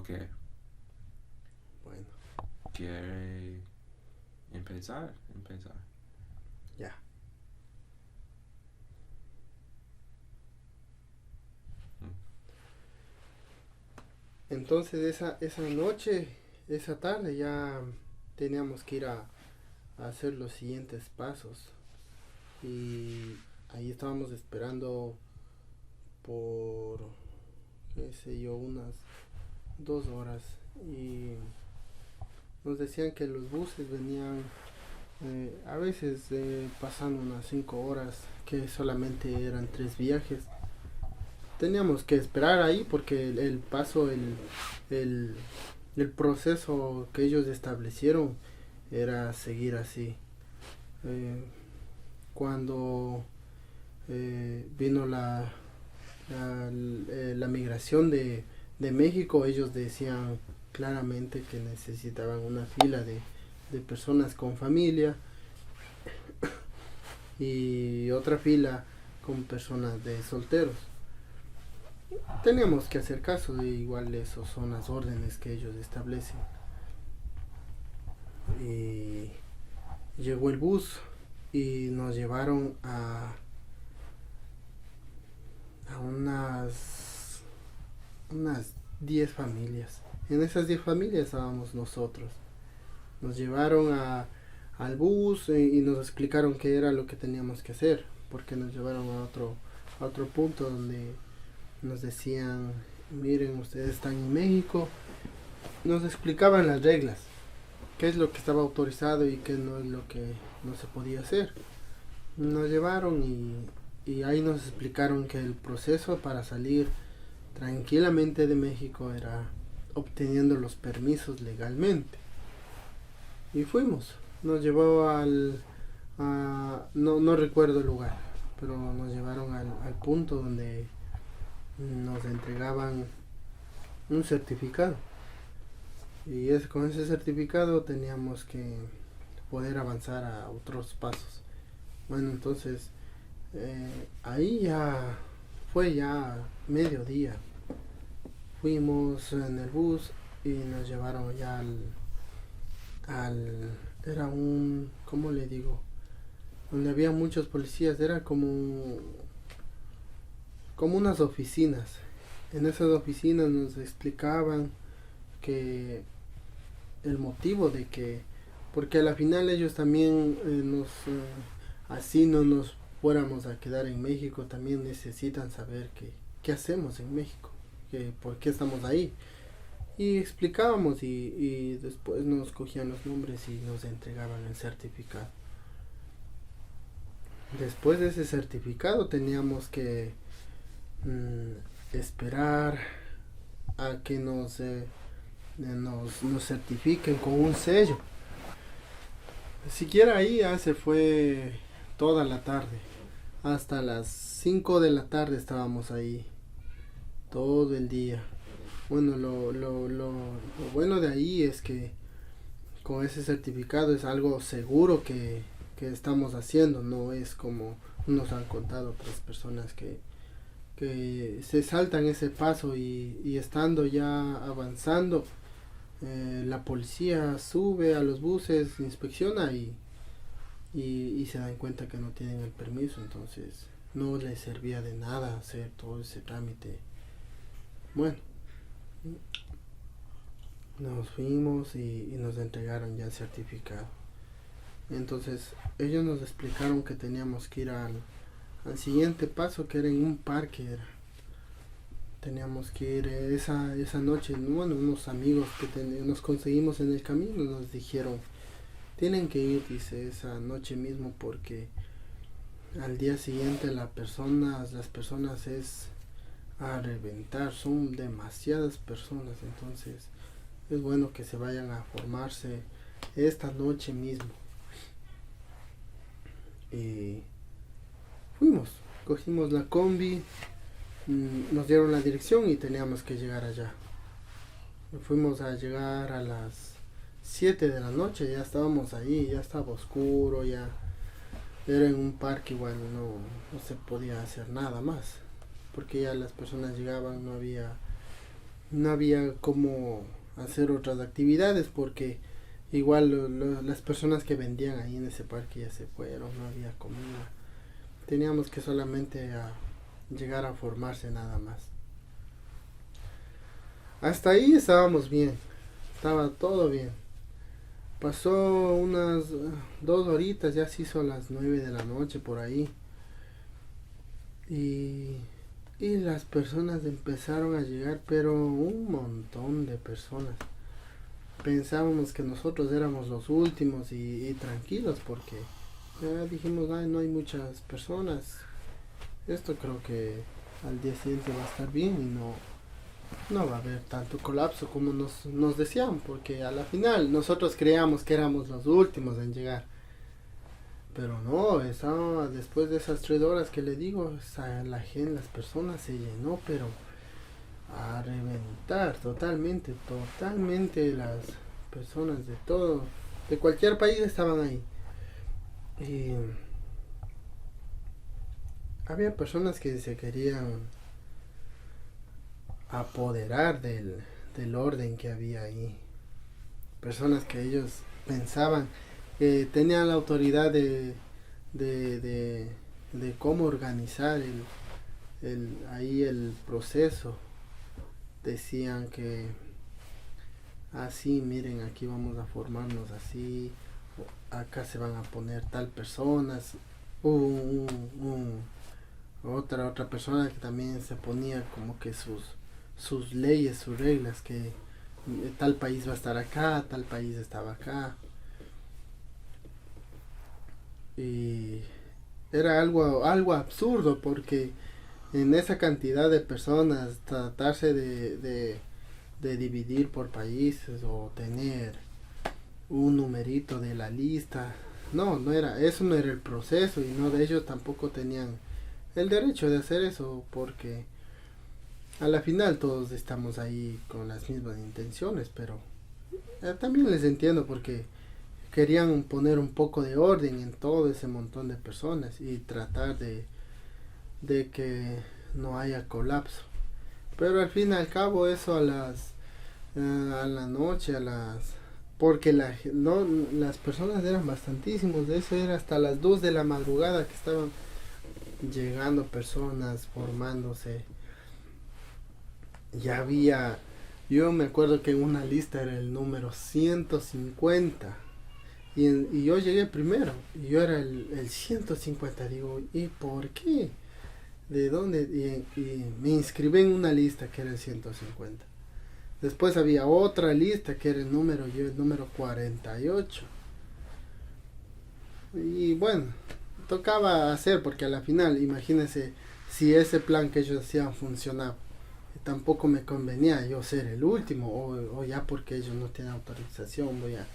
Ok. Bueno, ¿Quiere empezar? Empezar. ya. Mm. Entonces esa noche, esa tarde ya teníamos que ir a hacer los siguientes pasos. Y ahí estábamos esperando por, qué sé yo, unas 2 horas. Y nos decían que los buses venían a veces pasando unas 5 horas, que solamente eran 3 viajes. Teníamos que esperar ahí porque el paso, el, el proceso que ellos establecieron era seguir así. Eh, Cuando vino la migración de México, ellos decían claramente que necesitaban una fila de personas con familia y otra fila con personas de solteros. Teníamos que hacer caso, de igual esos son las órdenes que ellos establecen. Y llegó el bus y nos llevaron a unas 10 familias. En esas 10 familias estábamos nosotros. Nos llevaron al bus y nos explicaron qué era lo que teníamos que hacer, porque nos llevaron a otro punto donde nos decían, miren, ustedes están en México. Nos explicaban las reglas, qué es lo que estaba autorizado y qué no es lo que no se podía hacer. Nos llevaron y ahí nos explicaron que el proceso para salir tranquilamente de México era obteniendo los permisos legalmente. Y fuimos. Nos llevó no recuerdo el lugar, pero nos llevaron al punto donde nos entregaban un certificado. Y con ese certificado teníamos que poder avanzar a otros pasos. Bueno, entonces ahí ya fue ya mediodía. Fuimos en el bus y nos llevaron ya era un, ¿cómo le digo? Donde había muchos policías, era como unas oficinas. En esas oficinas nos explicaban que el motivo de que, porque a la final ellos también así no nos fuéramos a quedar en México, también necesitan saber qué hacemos en México, que por qué estamos ahí. Y explicábamos y después nos cogían los nombres y nos entregaban el certificado. Después de ese certificado teníamos que esperar a que nos certifiquen con un sello. Siquiera ahí ya se fue toda la tarde. Hasta las 5 de la tarde estábamos ahí. Todo el día. Bueno, lo bueno de ahí es que con ese certificado es algo seguro que estamos haciendo. No es como nos han contado otras personas que se saltan ese paso y estando ya avanzando, la policía sube a los buses, inspecciona y se dan cuenta que no tienen el permiso, entonces no les servía de nada hacer todo ese trámite. Bueno, nos fuimos y nos entregaron ya el certificado. Entonces ellos nos explicaron que teníamos que ir al siguiente paso, que era en un parque. Teníamos que ir esa noche. Bueno, unos amigos que nos conseguimos en el camino nos dijeron, tienen que ir, dice, esa noche mismo porque al día siguiente las personas es a reventar, son demasiadas personas, entonces es bueno que se vayan a formarse esta noche mismo. Y cogimos la combi, nos dieron la dirección y teníamos que llegar allá. Fuimos a llegar a las 7 de la noche, ya estábamos ahí, ya estaba oscuro, ya era en un parque, igual no se podía hacer nada más, porque ya las personas llegaban, no había no había cómo hacer otras actividades porque igual las personas que vendían ahí en ese parque ya se fueron, no había comida. Teníamos que solamente llegar a formarse nada más. Hasta ahí estábamos bien, estaba todo bien. Pasó unas 2 horitas, ya se hizo a las 9 de la noche por ahí. Y, y las personas empezaron a llegar, pero un montón de personas. Pensábamos que nosotros éramos los últimos y tranquilos porque ya dijimos, ay, no hay muchas personas. Esto creo que al día siguiente va a estar bien y no va a haber tanto colapso como nos decían, porque a la final nosotros creíamos que éramos los últimos en llegar. Pero no, después de esas 3 horas que le digo, la gente, las personas se llenó, pero a reventar totalmente, totalmente las personas de todo, de cualquier país estaban ahí. Y había personas que se querían apoderar del orden que había ahí. Personas que ellos pensaban que tenían la autoridad de, de, de cómo organizar ahí el proceso. Decían que así, miren, aquí vamos a formarnos así, acá se van a poner tal personas. Otra persona que también se ponía como que sus leyes, sus reglas, que tal país va a estar acá, tal país estaba acá. Y era algo absurdo porque en esa cantidad de personas tratarse de dividir por países o tener un numerito de la lista, eso no era el proceso, y no, de ellos tampoco tenían el derecho de hacer eso, porque a la final todos estamos ahí con las mismas intenciones, pero también les entiendo porque querían poner un poco de orden en todo ese montón de personas y tratar de que no haya colapso. Pero al fin y al cabo eso a la noche, porque las personas eran bastantísimos, de eso era hasta las 2 de la madrugada que estaban llegando personas, formándose. Ya había, yo me acuerdo que en una lista era el número 150 y yo llegué primero y yo era el 150. Digo, ¿y por qué? ¿De dónde? Y me inscribí en una lista que era el 150. Después había otra lista que era el número 48. Y bueno, tocaba hacer porque a la final, imagínense, si ese plan que ellos hacían funcionaba, tampoco me convenía yo ser el último, o ya porque ellos no tienen autorización voy a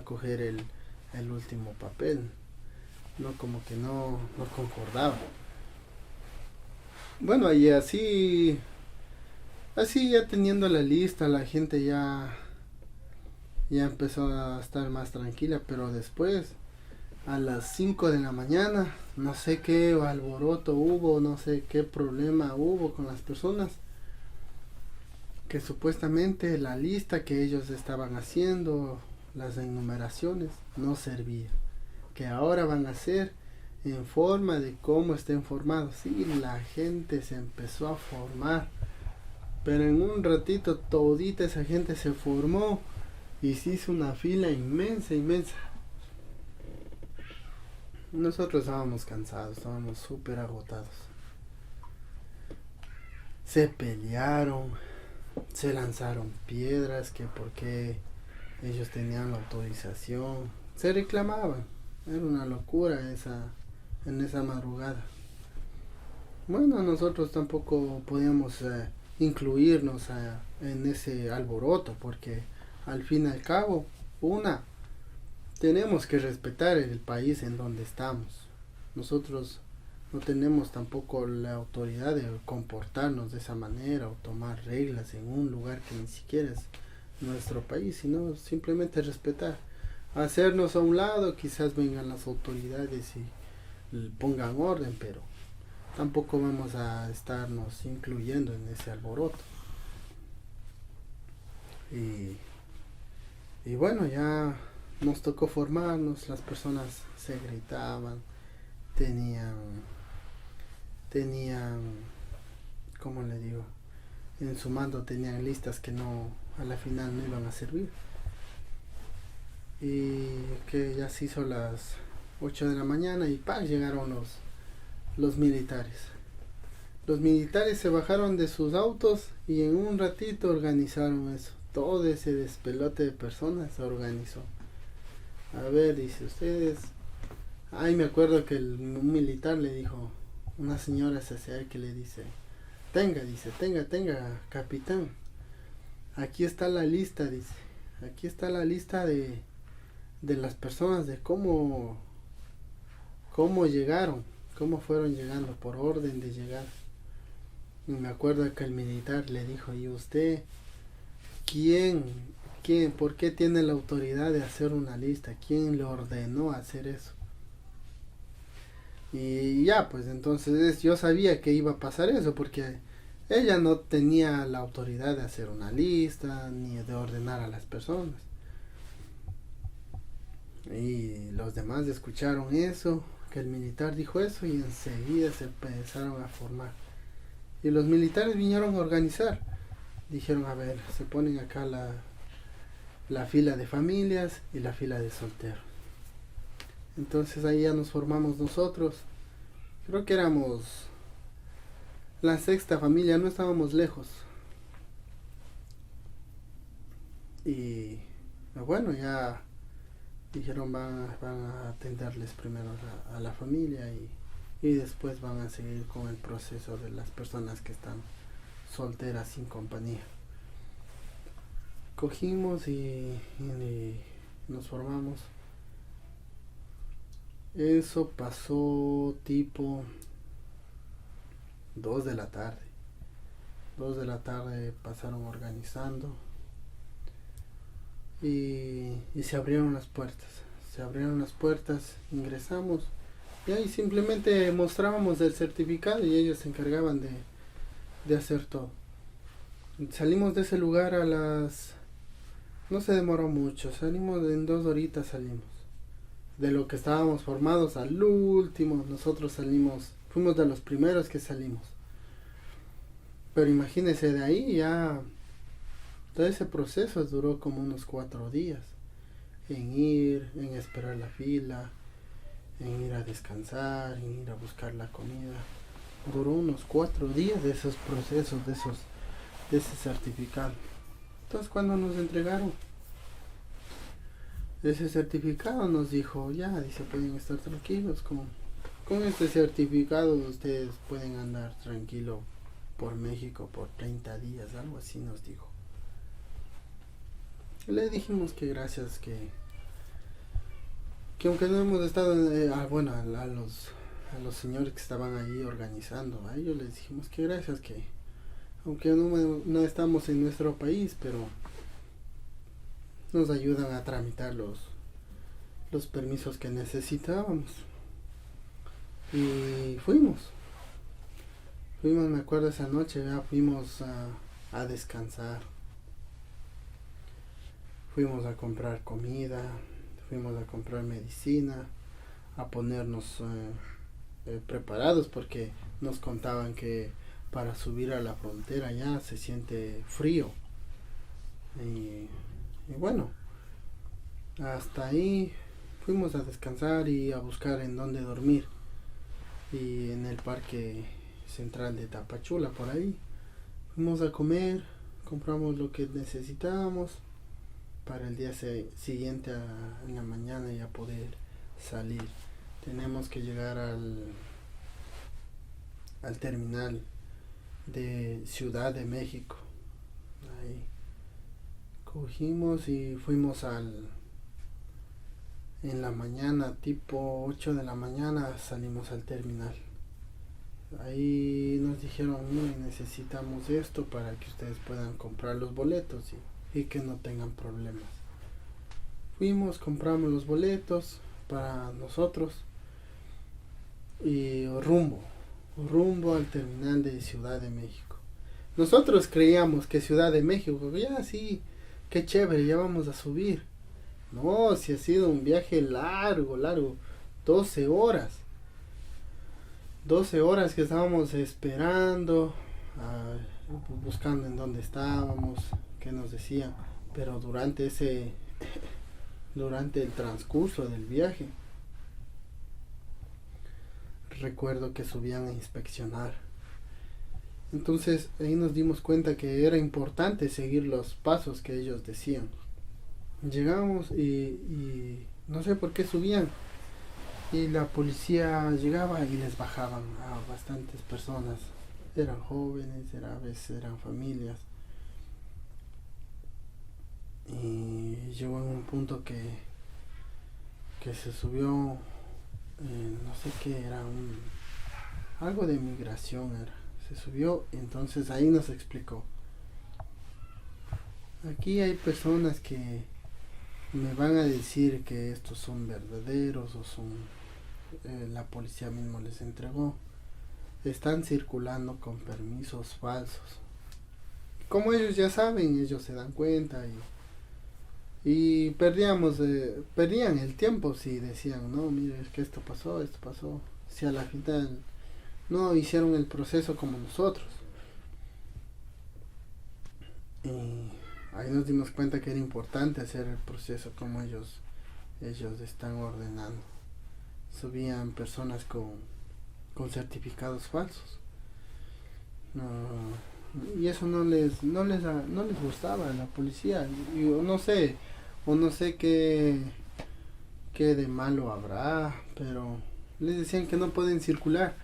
coger el último papel. No, como que no concordaba. Bueno, y así ya teniendo la lista, la gente ya empezó a estar más tranquila, pero después a las 5 de la mañana, no sé qué alboroto hubo, no sé qué problema hubo con las personas, que supuestamente la lista que ellos estaban haciendo, las enumeraciones, no servía, que ahora van a hacer en forma de cómo estén formados. Sí, la gente se empezó a formar, pero en un ratito todita esa gente se formó y se hizo una fila inmensa. Nosotros estábamos cansados, estábamos súper agotados. Se pelearon, se lanzaron piedras, que porque ellos tenían la autorización, se reclamaban. Era una locura en esa madrugada. Bueno, nosotros tampoco podíamos incluirnos en ese alboroto, porque al fin y al cabo, tenemos que respetar el país en donde estamos. Nosotros no tenemos tampoco la autoridad de comportarnos de esa manera o tomar reglas en un lugar que ni siquiera es nuestro país, sino simplemente respetar. Hacernos a un lado, quizás vengan las autoridades y pongan orden, pero tampoco vamos a estarnos incluyendo en ese alboroto. y bueno, ya nos tocó formarnos, las personas se gritaban, tenían, tenían, ¿cómo le digo? En su mando tenían listas que no, a la final no iban a servir. Y que ya se hizo las 8 de la mañana y ¡pam! Llegaron los militares. Los militares se bajaron de sus autos y en un ratito organizaron eso. Todo ese despelote de personas se organizó. A ver, dice, ustedes... Ay, me acuerdo que un militar le dijo, una señora CCA que le dice, tenga, capitán. Aquí está la lista, dice. Aquí está la lista de las personas, de cómo llegaron, cómo fueron llegando, por orden de llegar. Y me acuerdo que el militar le dijo, ¿y usted quién, por qué tiene la autoridad de hacer una lista? ¿Quién le ordenó hacer eso? Y ya, pues entonces yo sabía que iba a pasar eso, porque ella no tenía la autoridad de hacer una lista, ni de ordenar a las personas. Y los demás escucharon eso, que el militar dijo eso, y enseguida se empezaron a formar. Y los militares vinieron a organizar. Dijeron, a ver, se ponen acá la fila de familias y la fila de solteros. Entonces ahí ya nos formamos nosotros. Creo que éramos la sexta familia, no estábamos lejos. Y bueno, ya dijeron van a atenderles primero a la familia y después van a seguir con el proceso de las personas que están solteras sin compañía. Cogimos y nos formamos. Eso pasó tipo 2 de la tarde. 2 de la tarde pasaron organizando y se abrieron las puertas. Se abrieron las puertas, ingresamos y ahí simplemente mostrábamos el certificado y ellos se encargaban de hacer todo. Salimos de ese lugar a las... No se demoró mucho, salimos en 2 horitas salimos. De lo que estábamos formados al último, nosotros salimos, fuimos de los primeros que salimos. Pero imagínense, de ahí ya, todo ese proceso duró como unos 4 días. En ir, en esperar la fila, en ir a descansar, en ir a buscar la comida. Duró unos 4 días de esos procesos, de ese certificado. Entonces cuando nos entregaron ese certificado nos dijo, ya, dice, pueden estar tranquilos, con este certificado ustedes pueden andar tranquilo por México por 30 días, algo así nos dijo. Le dijimos que gracias, que aunque no hemos estado, a los señores que estaban ahí organizando, a ellos les dijimos que gracias, que aunque no estamos en nuestro país, pero nos ayudan a tramitar los permisos que necesitábamos. Y fuimos, me acuerdo esa noche, ya fuimos a descansar. Fuimos a comprar comida, fuimos a comprar medicina, a ponernos preparados, porque nos contaban que para subir a la frontera ya se siente frío. Y bueno, hasta ahí fuimos a descansar y a buscar en dónde dormir. Y en el parque central de Tapachula, por ahí, fuimos a comer, compramos lo que necesitábamos para el día siguiente en la mañana ya poder salir. Tenemos que llegar al terminal de Ciudad de México. Ahí cogimos y fuimos en la mañana, tipo 8 de la mañana, salimos al terminal. Ahí nos dijeron, miren, necesitamos esto para que ustedes puedan comprar los boletos y que no tengan problemas. Fuimos, compramos los boletos para nosotros y rumbo al terminal de Ciudad de México. Nosotros creíamos que Ciudad de México, ya sí, qué chévere, ya vamos a subir. No, si ha sido un viaje largo, largo, 12 horas. 12 horas que estábamos esperando, ah, buscando en dónde estábamos, qué nos decían. Pero durante el transcurso del viaje, recuerdo que subían a inspeccionar. Entonces ahí nos dimos cuenta que era importante seguir los pasos que ellos decían. Llegamos y no sé por qué subían. Y la policía llegaba y les bajaban a bastantes personas. Eran jóvenes, a veces eran familias. Y llegó en un punto que se subió, no sé qué era, algo de migración era. Se subió, entonces ahí nos explicó. Aquí hay personas que me van a decir que estos son verdaderos o son la policía mismo les entregó. Están circulando con permisos falsos. Como ellos ya saben, ellos se dan cuenta y perdían el tiempo si decían, no, mire, es que esto pasó. Si a la final no hicieron el proceso como nosotros. Y ahí nos dimos cuenta que era importante hacer el proceso como ellos están ordenando. Subían personas con certificados falsos. No, y eso no les gustaba a la policía. Y no sé qué de malo habrá, pero les decían que no pueden circular.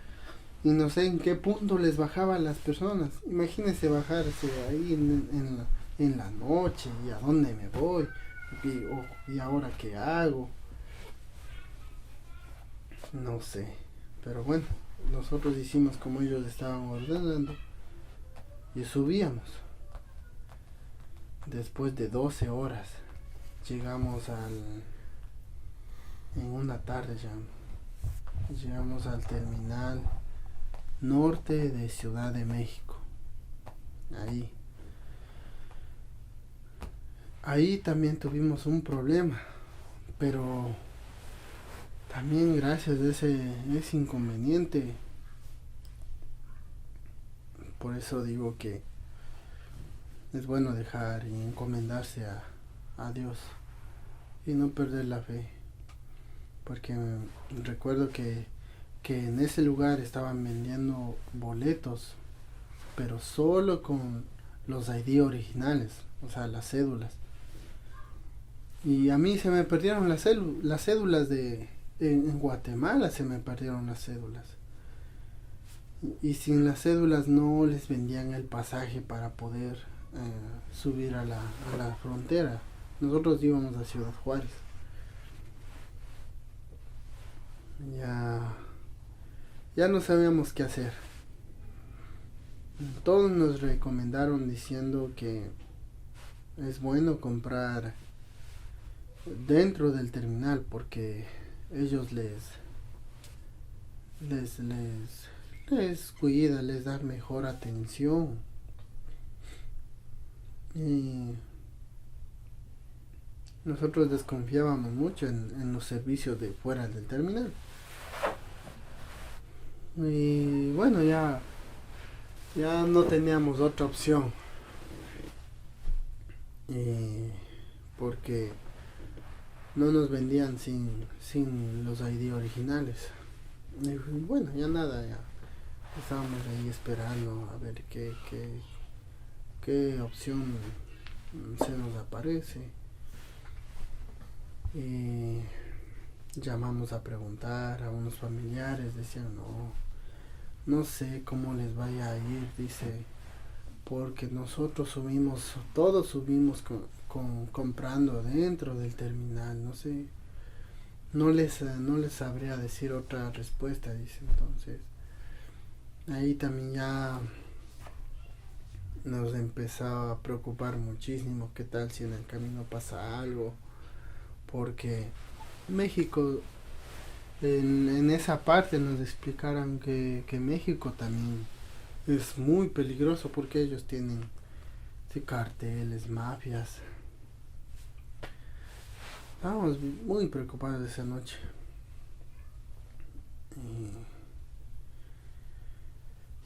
Y no sé en qué punto les bajaban las personas. Imagínense bajarse ahí en la noche, y a dónde me voy, y ahora qué hago. No sé, pero bueno, nosotros hicimos como ellos estaban ordenando y subíamos. Después de 12 horas llegamos en una tarde ya, llegamos al terminal norte de Ciudad de México. Ahí también tuvimos un problema, pero también gracias a ese inconveniente, por eso digo que es bueno dejar y encomendarse a Dios y no perder la fe, porque recuerdo que en ese lugar estaban vendiendo boletos, pero solo con los ID originales, o sea, las cédulas. Y a mí se me perdieron las cédulas en Guatemala, se me perdieron las cédulas. Y sin las cédulas no les vendían el pasaje para poder subir a la frontera. Nosotros íbamos a Ciudad Juárez. Ya no sabíamos qué hacer. Todos nos recomendaron diciendo que es bueno comprar dentro del terminal porque ellos les cuida, les da mejor atención. Y nosotros desconfiábamos mucho en los servicios de fuera del terminal. Y bueno, ya no teníamos otra opción. Porque no nos vendían sin los ID originales. Y bueno, ya nada, ya estábamos ahí esperando a ver qué opción se nos aparece. Y llamamos a preguntar a unos familiares, decían no sé cómo les vaya a ir, dice, porque nosotros todos subimos comprando dentro del terminal, no sé, no les sabría decir otra respuesta, dice. Entonces ahí también ya nos empezaba a preocupar muchísimo, qué tal si en el camino pasa algo, porque México, en esa parte nos explicaron que México también es muy peligroso porque ellos tienen carteles, mafias, Estábamos muy preocupados esa noche.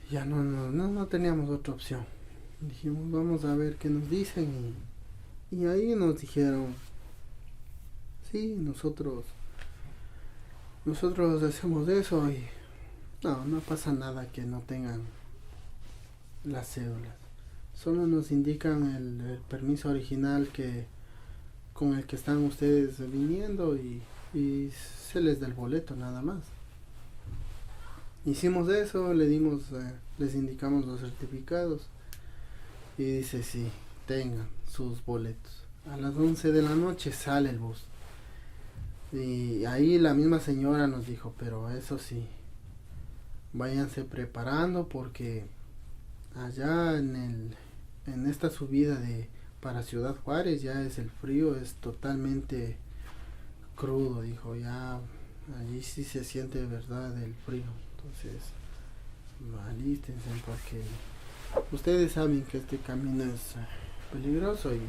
Y ya no teníamos otra opción. Dijimos, vamos a ver qué nos dicen. Y ahí nos dijeron, sí, nosotros hacemos eso y no pasa nada que no tengan las cédulas. Solo nos indican el permiso original con el que están ustedes viniendo y se les da el boleto nada más. Hicimos eso, les indicamos los certificados y dice sí, tengan sus boletos. A las 11 de la noche sale el bus. Y ahí la misma señora nos dijo, pero eso sí, váyanse preparando porque allá en esta subida para Ciudad Juárez ya el frío es totalmente crudo, dijo, ya allí sí se siente de verdad el frío. Entonces, alístense porque ustedes saben que este camino es peligroso y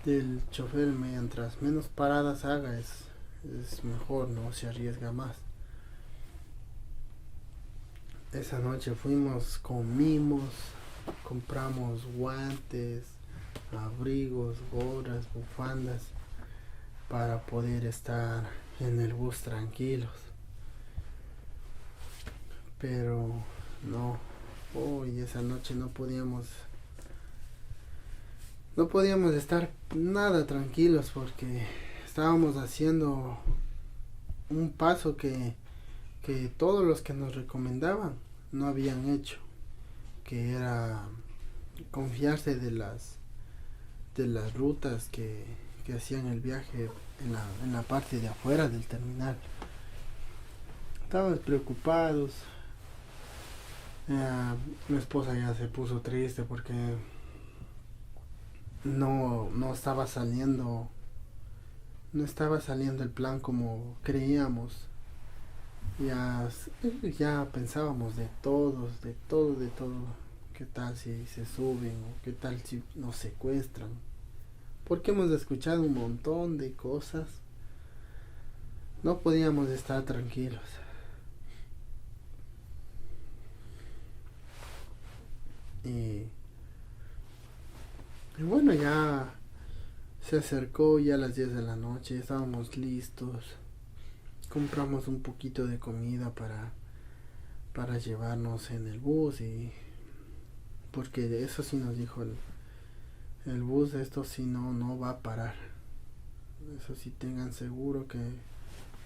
del chofer mientras menos paradas haga es mejor, no se arriesga más. Esa noche fuimos, comimos, compramos guantes, abrigos, gorras, bufandas para poder estar en el bus tranquilos. Pero no, hoy esa noche no podíamos estar nada tranquilos porque estábamos haciendo un paso que todos los que nos recomendaban no habían hecho, que era confiarse de las rutas que hacían el viaje en la parte de afuera del terminal. Estábamos preocupados. Mi esposa ya se puso triste porque no estaba saliendo el plan como creíamos. Ya pensábamos de todo. ¿Qué tal si se suben? ¿O qué tal si nos secuestran? Porque hemos escuchado un montón de cosas. No podíamos estar tranquilos. Y bueno, ya se acercó ya a las 10 de la noche, estábamos listos. Compramos un poquito de comida para llevarnos en el bus y porque eso sí nos dijo el bus, esto sí no va a parar. Eso sí tengan seguro que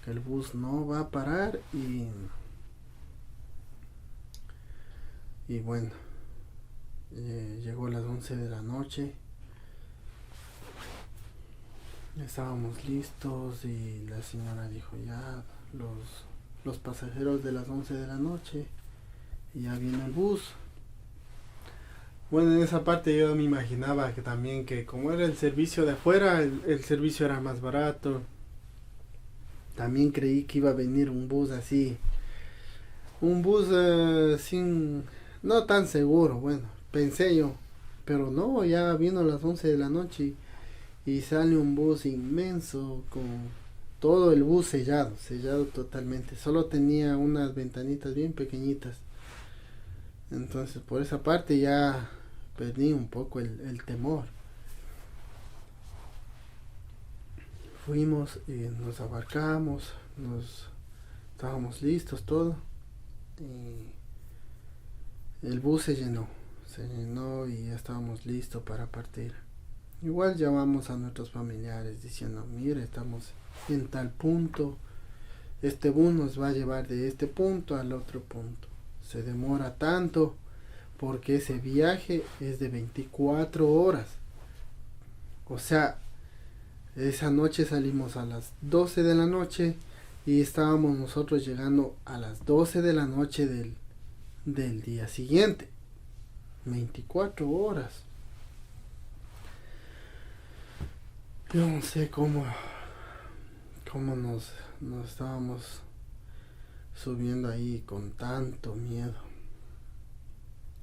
el bus no va a parar y bueno, llegó a las 11 de la noche. Estábamos listos y la señora dijo ya los pasajeros de las 11 de la noche y ya viene el bus. Bueno, en esa parte yo me imaginaba que también que como era el servicio de afuera, el servicio era más barato. También creí que iba a venir un bus así, un bus no tan seguro, bueno, pensé yo, pero no, ya vino a las 11 de la noche y sale un bus inmenso con todo el bus sellado totalmente. Solo tenía unas ventanitas bien pequeñitas. Entonces por esa parte ya perdí un poco el temor. Fuimos y nos abarcamos, estábamos listos todo y el bus se llenó y ya estábamos listos para partir. Igual llamamos a nuestros familiares diciendo, mire, estamos en tal punto, este bus nos va a llevar de este punto al otro punto. Se demora tanto porque ese viaje es de 24 horas. O sea, esa noche salimos a las 12 de la noche y estábamos nosotros llegando a las 12 de la noche del día siguiente. 24 horas. Yo no sé cómo nos estábamos subiendo ahí con tanto miedo.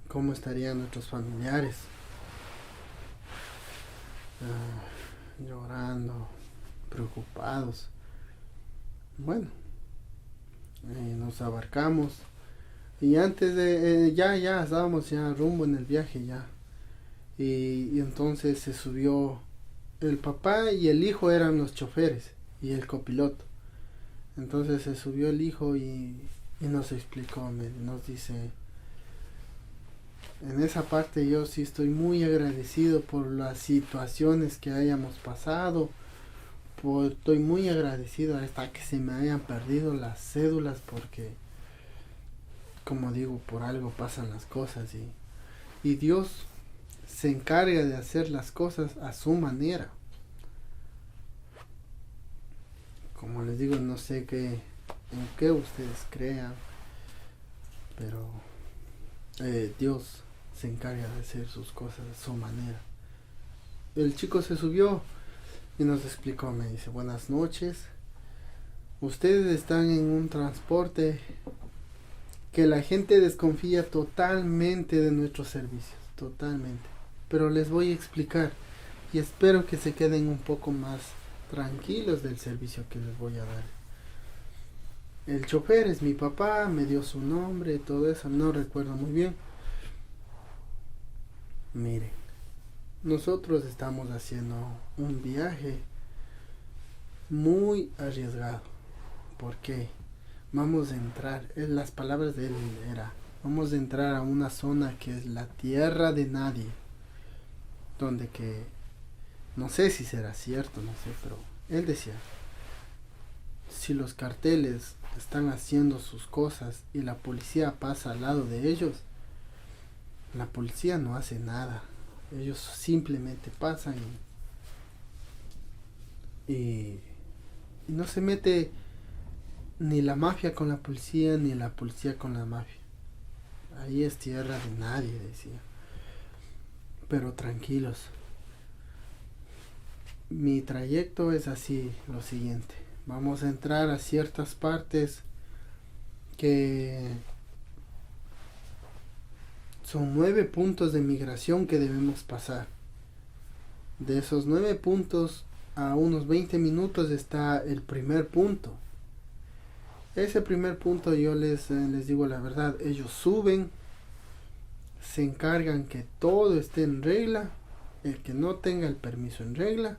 ¿Cómo estarían nuestros familiares? Llorando, preocupados. Bueno, nos abarcamos y antes de ya estábamos ya rumbo en el viaje ya, y entonces se subió el papá y el hijo, eran los choferes y el copiloto. Entonces se subió el hijo y nos explicó, nos dice: en esa parte yo sí estoy muy agradecido por las situaciones que hayamos pasado. Estoy muy agradecido hasta que se me hayan perdido las cédulas, porque, como digo, por algo pasan las cosas, y Dios se encarga de hacer las cosas a su manera. Como les digo, no sé en qué ustedes crean, pero Dios se encarga de hacer sus cosas a su manera. El chico se subió y nos explicó, me dice: buenas noches, ustedes están en un transporte que la gente desconfía totalmente de nuestros servicios, totalmente. Pero les voy a explicar y espero que se queden un poco más tranquilos del servicio que les voy a dar. El chofer es mi papá, me dio su nombre, todo eso, no recuerdo muy bien. Miren, nosotros estamos haciendo un viaje muy arriesgado. ¿Por qué? Vamos a entrar, las palabras de él era: vamos a entrar a una zona que es la tierra de nadie, donde que, no sé si será cierto, no sé, pero él decía: si los carteles están haciendo sus cosas y la policía pasa al lado de ellos, la policía no hace nada, ellos simplemente pasan y no se mete ni la mafia con la policía ni la policía con la mafia. Ahí es tierra de nadie, decía. Pero tranquilos, mi trayecto es así, lo siguiente: vamos a entrar a ciertas partes que son 9 puntos de migración que debemos pasar. De esos 9 puntos, a unos 20 minutos está el primer punto. Ese primer punto, yo les digo la verdad, ellos suben, se encargan que todo esté en regla. El que no tenga el permiso en regla,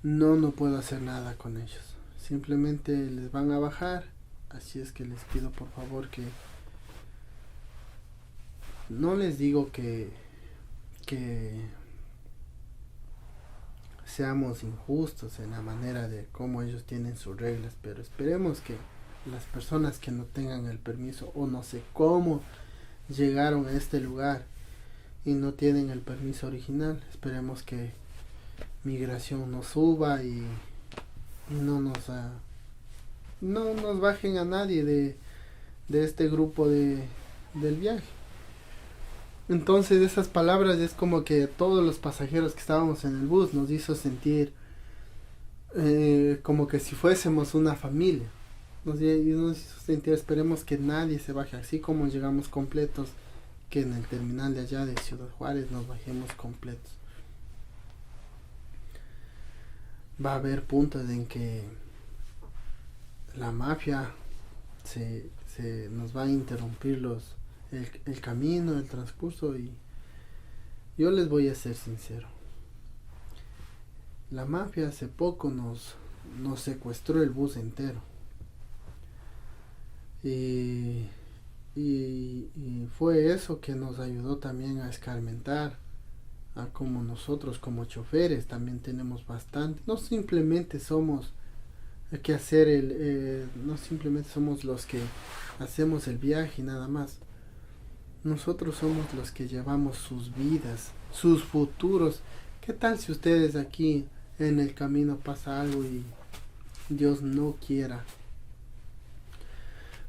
no puedo hacer nada con ellos. Simplemente les van a bajar. Así es que les pido por favor que, no les digo que seamos injustos en la manera de cómo ellos tienen sus reglas, pero esperemos que las personas que no tengan el permiso, o no sé cómo llegaron a este lugar y no tienen el permiso original, esperemos que migración nos suba y no nos bajen a nadie de este grupo del viaje. Entonces esas palabras es como que todos los pasajeros que estábamos en el bus nos hizo sentir como que si fuésemos una familia. Nos hizo sentir: esperemos que nadie se baje, así como llegamos completos, que en el terminal de allá de Ciudad Juárez nos bajemos completos. Va a haber puntos en que la mafia se nos va a interrumpir el camino, el transcurso, y yo les voy a ser sincero. La mafia hace poco nos secuestró el bus entero. Y fue eso que nos ayudó también a escarmentar a como nosotros como choferes también tenemos bastante. No simplemente somos no simplemente somos los que hacemos el viaje y nada más. Nosotros somos los que llevamos sus vidas, sus futuros. ¿Qué tal si ustedes aquí en el camino pasa algo y Dios no quiera,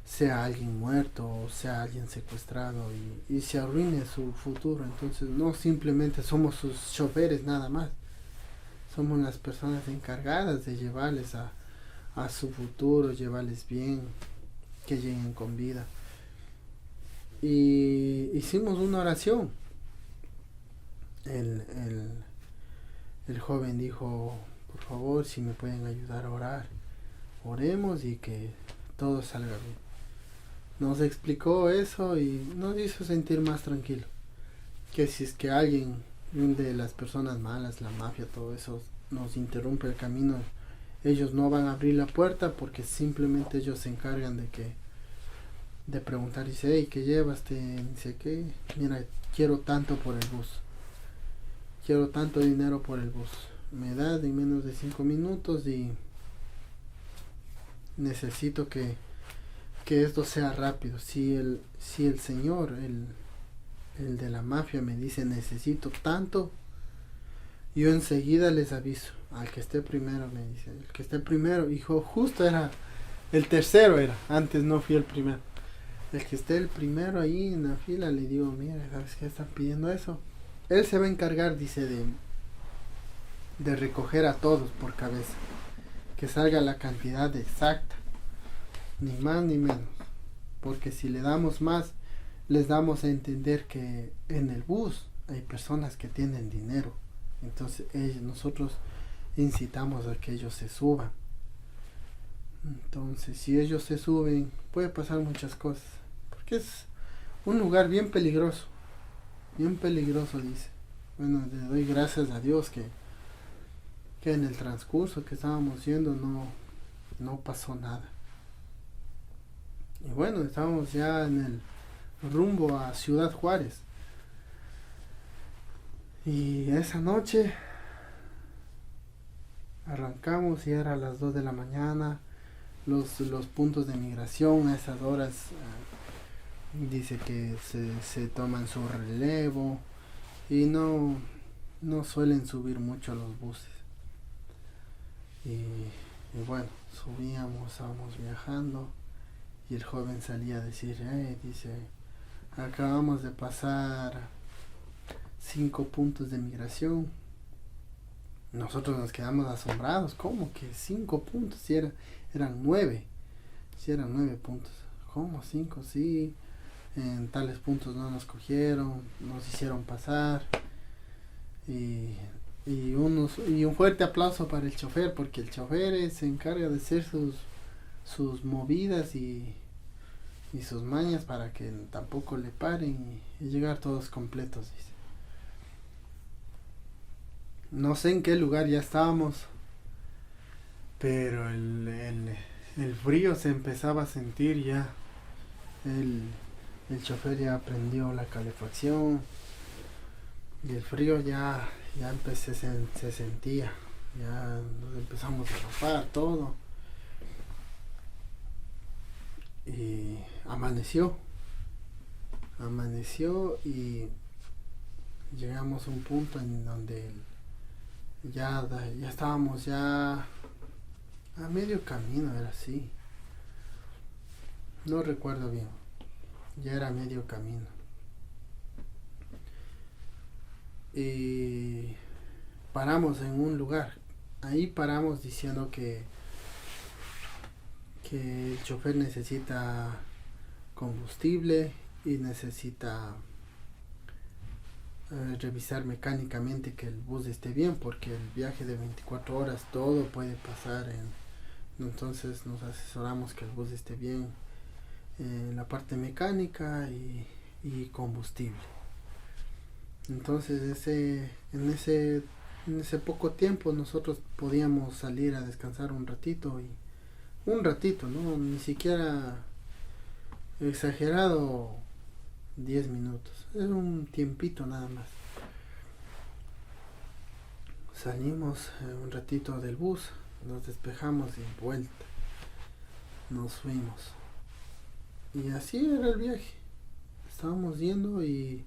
sea alguien muerto o sea alguien secuestrado, y se arruine su futuro? Entonces no simplemente somos sus choferes nada más, somos las personas encargadas de llevarles a su futuro, llevarles bien, que lleguen con vida. Y hicimos una oración. El joven dijo: por favor, si me pueden ayudar a orar, oremos y que todo salga bien. Nos explicó eso y nos hizo sentir más tranquilo. Que si es que alguien de las personas malas, la mafia, todo eso, nos interrumpe el camino, ellos no van a abrir la puerta porque simplemente ellos se encargan de preguntar, dice, hey, ¿qué llevas? Dice, ¿qué? Mira, quiero tanto por el bus. Quiero tanto dinero por el bus. Me das en menos de 5 minutos y necesito que esto sea rápido. Si el señor, el de la mafia me dice necesito tanto, yo enseguida les aviso. Al que esté primero, me dice. El que esté primero, hijo, justo era el tercero era. Antes no fui el primero. El que esté el primero ahí en la fila, le digo, mira, ¿sabes qué están pidiendo eso? Él se va a encargar, dice, de recoger a todos por cabeza. Que salga la cantidad exacta. Ni más ni menos. Porque si le damos más, les damos a entender que en el bus hay personas que tienen dinero. Entonces nosotros incitamos a que ellos se suban. Entonces si ellos se suben, puede pasar muchas cosas. Porque es un lugar bien peligroso. Bien peligroso, dice. Bueno, le doy gracias a Dios que en el transcurso que estábamos yendo no pasó nada. Y bueno, estábamos ya en el rumbo a Ciudad Juárez. Y esa noche arrancamos y era a las 2 de la mañana. Los puntos de migración a esas horas dice que se toman su relevo y no suelen subir mucho los buses. Y bueno, subíamos, estábamos viajando y el joven salía a decir, dice, acabamos de pasar 5 puntos de migración. Nosotros nos quedamos asombrados, ¿cómo que 5 puntos? Si eran 9, si eran 9 puntos. ¿Cómo 5? Sí, en tales puntos no nos cogieron, nos hicieron pasar. Y un fuerte aplauso para el chofer, porque el chofer se encarga de hacer sus movidas y sus mañas para que tampoco le paren y llegar todos completos, dice. No sé en qué lugar ya estábamos, pero el frío se empezaba a sentir ya. El chofer ya prendió la calefacción y el frío ya se sentía. Ya nos empezamos a arropar todo. Y amaneció y llegamos a un punto en donde ya estábamos ya a medio camino, era así, no recuerdo bien, ya era medio camino y paramos en un lugar. Ahí paramos diciendo que el chofer necesita combustible y necesita revisar mecánicamente que el bus esté bien, porque el viaje de 24 horas todo puede pasar entonces nos asesoramos que el bus esté bien en la parte mecánica y combustible. Entonces en ese poco tiempo nosotros podíamos salir a descansar un ratito, no, ni siquiera exagerado 10 minutos, es un tiempito nada más. Salimos un ratito del bus, nos despejamos y vuelta nos fuimos. Y así era el viaje. Estábamos yendo y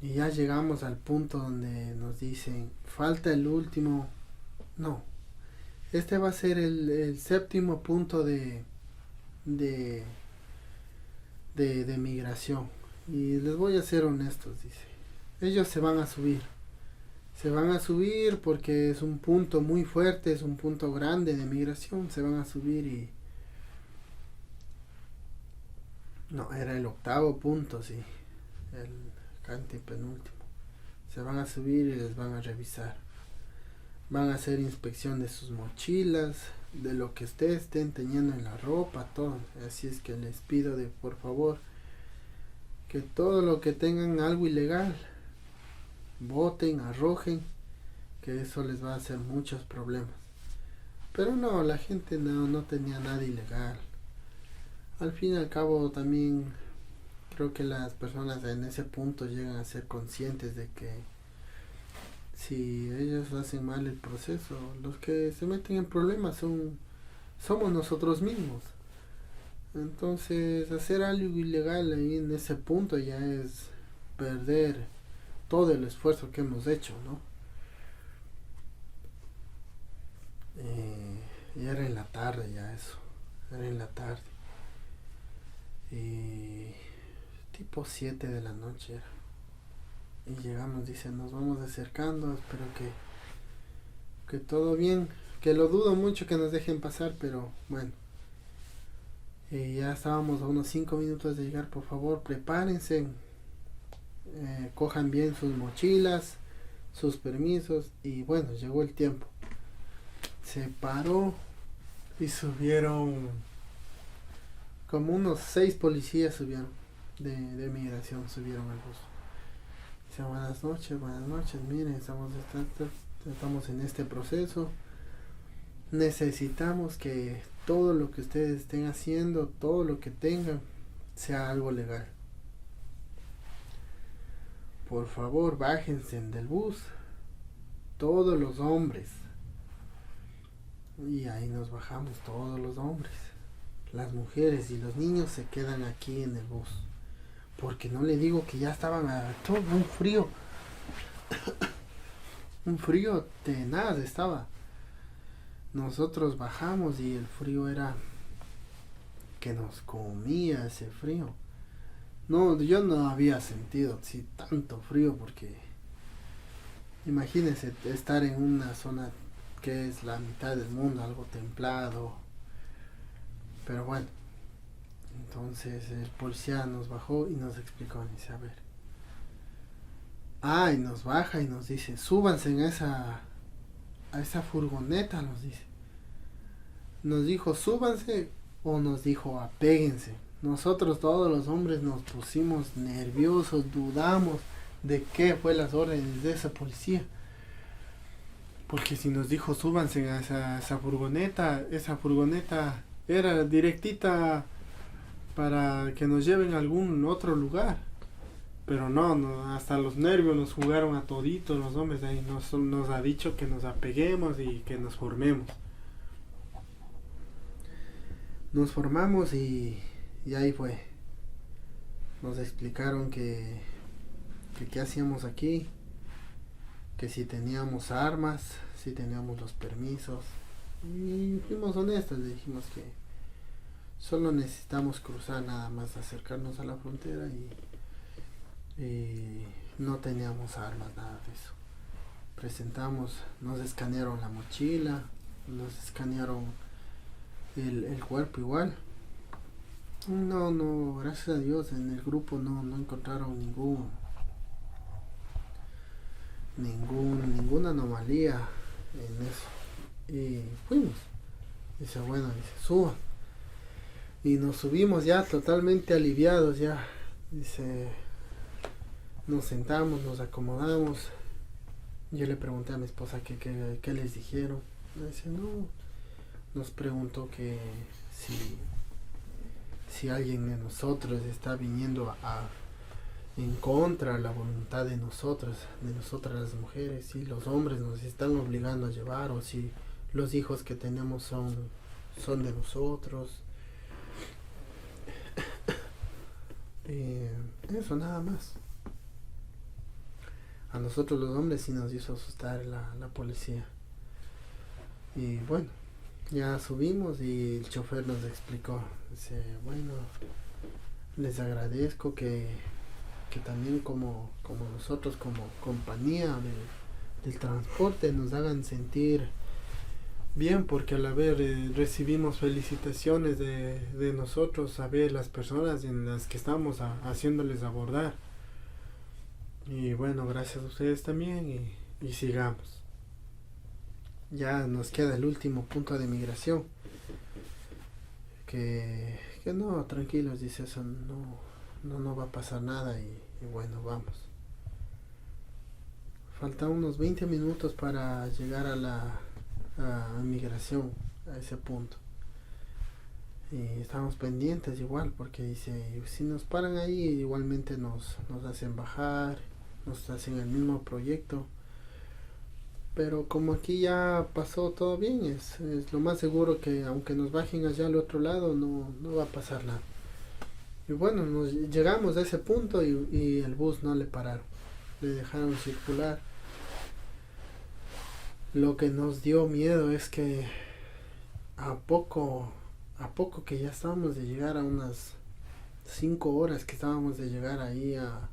ya llegamos al punto donde nos dicen, falta el último, no, este va a ser el séptimo punto de migración. Y les voy a ser honestos, dice, ellos se van a subir porque es un punto muy fuerte, es un punto grande de migración, se van a subir y no, era el octavo punto, sí, el antepenúltimo. Se van a subir y les van a revisar. Van a hacer inspección de sus mochilas, de lo que estén teniendo en la ropa, todo. Así es que les pido de por favor que todo lo que tengan algo ilegal, boten, arrojen, que eso les va a hacer muchos problemas. Pero no, la gente no tenía nada ilegal. Al fin y al cabo también creo que las personas en ese punto llegan a ser conscientes de que si ellos hacen mal el proceso, los que se meten en problemas somos nosotros mismos. Entonces hacer algo ilegal ahí en ese punto ya es perder todo el esfuerzo que hemos hecho, ¿no? Y era en la tarde ya eso, era en la tarde. Y tipo 7 de la noche era. Y llegamos, dice, nos vamos acercando, espero que todo bien, que lo dudo mucho que nos dejen pasar, pero bueno. Y ya estábamos a unos 5 minutos de llegar, por favor, prepárense, cojan bien sus mochilas, sus permisos, y bueno, llegó el tiempo. Se paró y subieron como unos 6 policías subieron de migración, subieron al bus. Dice, buenas noches, miren, estamos en este proceso. Necesitamos que todo lo que ustedes estén haciendo, todo lo que tengan, sea algo legal. Por favor, bájense del bus, todos los hombres. Y ahí nos bajamos todos los hombres. Las mujeres y los niños se quedan aquí en el bus. Porque no le digo que ya estaban a todo un frío. Un frío tenaz estaba. Nosotros bajamos y el frío era que nos comía ese frío. No, yo no había sentido así tanto frío porque imagínense estar en una zona que es la mitad del mundo, algo templado. Pero bueno, entonces el policía nos bajó y nos explicó, dice, a ver. Y nos baja y nos dice, súbanse a esa furgoneta, nos dice. Nos dijo, súbanse, o nos dijo, apéguense. Nosotros todos los hombres nos pusimos nerviosos, dudamos de qué fue las órdenes de esa policía. Porque si nos dijo, súbanse a esa furgoneta era directita para que nos lleven a algún otro lugar. Pero no, hasta los nervios nos jugaron a toditos los hombres. Ahí nos ha dicho que nos apeguemos y que nos formemos. Nos formamos y ahí fue. Nos explicaron que qué hacíamos aquí, que si teníamos armas, si teníamos los permisos. Y fuimos honestos, le dijimos que solo necesitamos cruzar, nada más acercarnos a la frontera y no teníamos armas, nada de eso. Presentamos, nos escanearon la mochila, nos escanearon el cuerpo igual. No, gracias a Dios en el grupo no encontraron ninguna anomalía en eso. Y fuimos. Dice, bueno, suban. Y nos subimos ya totalmente aliviados ya. Dice, nos sentamos, nos acomodamos. Yo le pregunté a mi esposa qué les dijeron. Me dice, no. Nos preguntó que si alguien de nosotros está viniendo en contra de la voluntad de nosotras las mujeres, si los hombres nos están obligando a llevar o si los hijos que tenemos son de nosotros. Eso nada más. A nosotros los hombres sí nos hizo asustar la policía. Y bueno, ya subimos y el chofer nos explicó. Dice, bueno, les agradezco que también como nosotros, como compañía del transporte, nos hagan sentir bien, porque a la vez recibimos felicitaciones de nosotros, a ver las personas en las que estamos haciéndoles abordar. Y bueno, gracias a ustedes también y sigamos. Ya nos queda el último punto de migración. Que no, tranquilos, dice eso, no va a pasar nada y bueno, vamos. Faltan unos 20 minutos para llegar a migración, a ese punto. Y estamos pendientes igual, porque dice, si nos paran ahí, igualmente nos hacen bajar, nos hacen el mismo proyecto. Pero como aquí ya pasó todo bien, es lo más seguro que aunque nos bajen allá al otro lado, no va a pasar nada. Y bueno, llegamos a ese punto y el bus no le pararon, le dejaron circular. Lo que nos dio miedo es que a poco que ya estábamos de llegar, a unas 5 horas que estábamos de llegar ahí a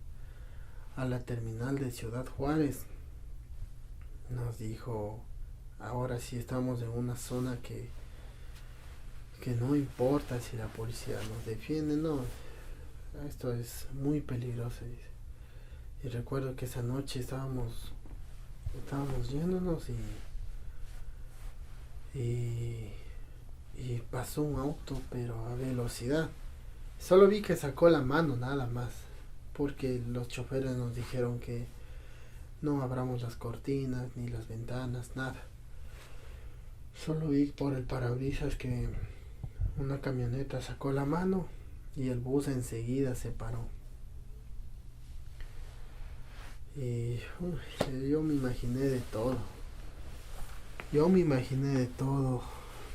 la terminal de Ciudad Juárez, nos dijo, ahora sí estamos en una zona que no importa si la policía nos defiende, no, esto es muy peligroso, dice. Y recuerdo que esa noche estábamos yéndonos y pasó un auto, pero a velocidad. Solo vi que sacó la mano, nada más, porque los choferes nos dijeron que no abramos las cortinas ni las ventanas, nada. Solo vi por el parabrisas que una camioneta sacó la mano y el bus enseguida se paró. Y yo me imaginé de todo.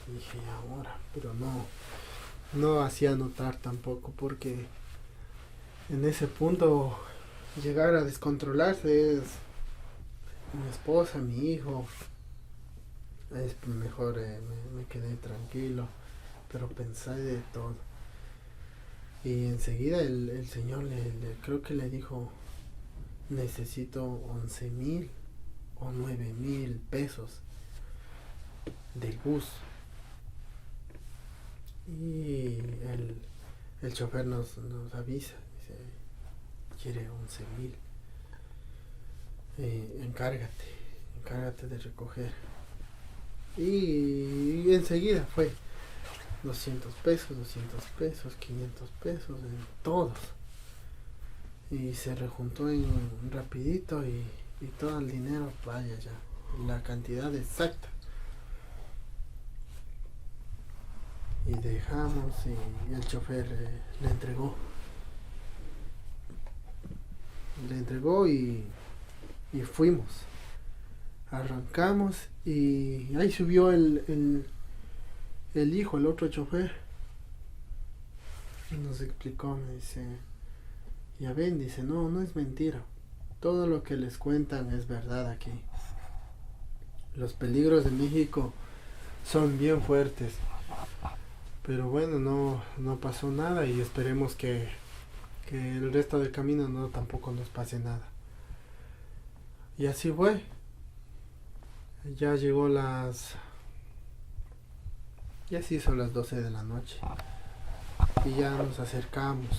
Dije, ahora, pero no hacía notar tampoco, porque en ese punto llegar a descontrolarse es mi esposa, mi hijo. Es mejor, me quedé tranquilo, pero pensé de todo. Y enseguida el señor creo que le dijo, necesito 11,000 o 9,000 pesos del bus. Y el chofer nos avisa, dice, quiere 11,000. Encárgate de recoger. Y enseguida fue 200 pesos, 500 pesos, en todos. Y se rejuntó en rapidito y todo el dinero, vaya ya, la cantidad exacta. Y dejamos y el chofer le entregó y fuimos. Arrancamos y ahí subió el hijo, el otro chofer. Y nos explicó, me dice, ya ven, dice, no es mentira. Todo lo que les cuentan es verdad aquí. Los peligros de México son bien fuertes. Pero bueno, no pasó nada y esperemos que el resto del camino tampoco nos pase nada. Y así fue. Ya se hizo las 12 de la noche y ya nos acercamos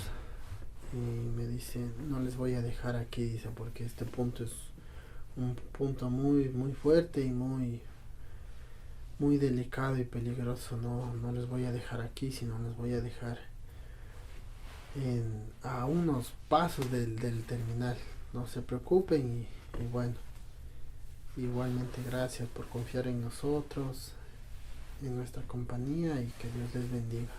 y me dice, no les voy a dejar aquí, dice, porque este punto es un punto muy muy fuerte y muy muy delicado y peligroso. No les voy a dejar aquí, sino les voy a dejar a unos pasos del terminal. No se preocupen y bueno, igualmente gracias por confiar en nosotros, en nuestra compañía, y que Dios les bendiga.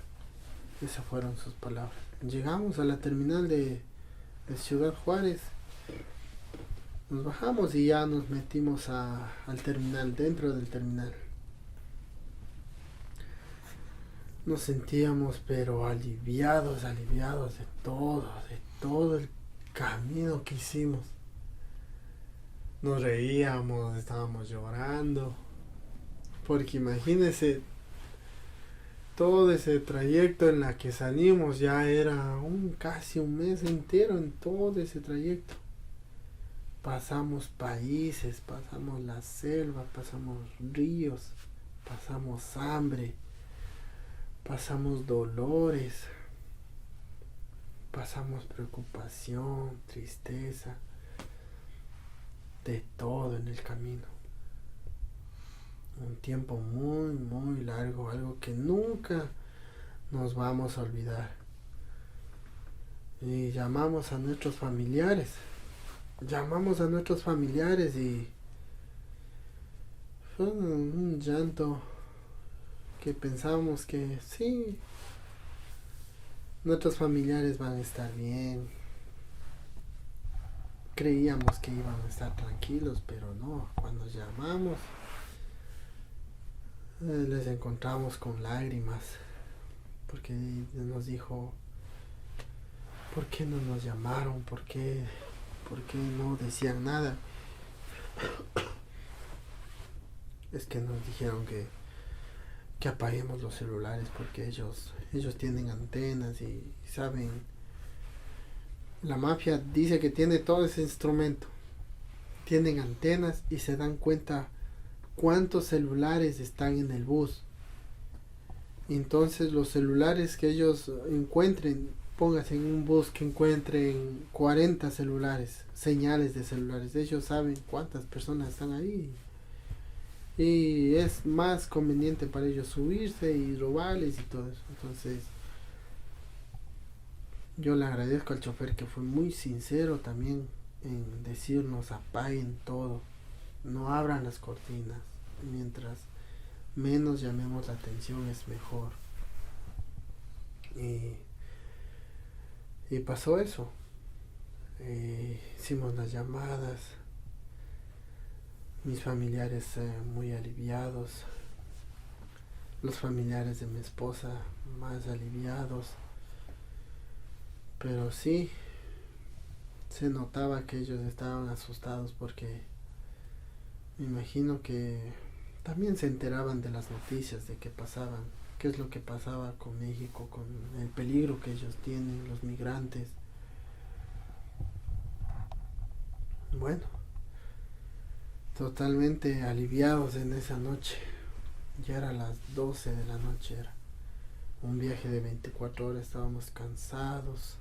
Esas fueron sus palabras. Llegamos a la terminal de Ciudad Juárez, nos bajamos y ya nos metimos al terminal, dentro del terminal. Nos sentíamos pero aliviados de todo el camino que hicimos. Nos reíamos, estábamos llorando, porque imagínense, todo ese trayecto en la que salimos ya era casi un mes entero en todo ese trayecto. Pasamos países, pasamos la selva, pasamos ríos, pasamos hambre, pasamos dolores, pasamos preocupación, tristeza, de todo en el camino. Un tiempo muy, muy largo, algo que nunca nos vamos a olvidar. Y llamamos a nuestros familiares. Y fue un llanto que pensamos que sí, nuestros familiares van a estar bien. Creíamos que iban a estar tranquilos, pero no. Cuando llamamos, les encontramos con lágrimas, porque nos dijo, ¿por qué no nos llamaron? ¿Por qué no decían nada? Es que nos dijeron que apaguemos los celulares porque ellos tienen antenas y saben. La mafia dice que tiene todo ese instrumento. Tienen antenas y se dan cuenta cuántos celulares están en el bus. Entonces los celulares que ellos encuentren, póngase en un bus que encuentren 40 celulares, señales de celulares. Ellos saben cuántas personas están ahí. Y es más conveniente para ellos subirse y robarles y todo eso. Entonces yo le agradezco al chofer que fue muy sincero también en decirnos apaguen todo, no abran las cortinas, mientras menos llamemos la atención es mejor. Y pasó eso. Hicimos las llamadas, mis familiares muy aliviados, los familiares de mi esposa más aliviados, pero sí se notaba que ellos estaban asustados porque me imagino que también se enteraban de las noticias de qué es lo que pasaba con México, con el peligro que ellos tienen, los migrantes. Bueno, totalmente aliviados en esa noche. Ya era las 12 de la noche, era un viaje de 24 horas, estábamos cansados,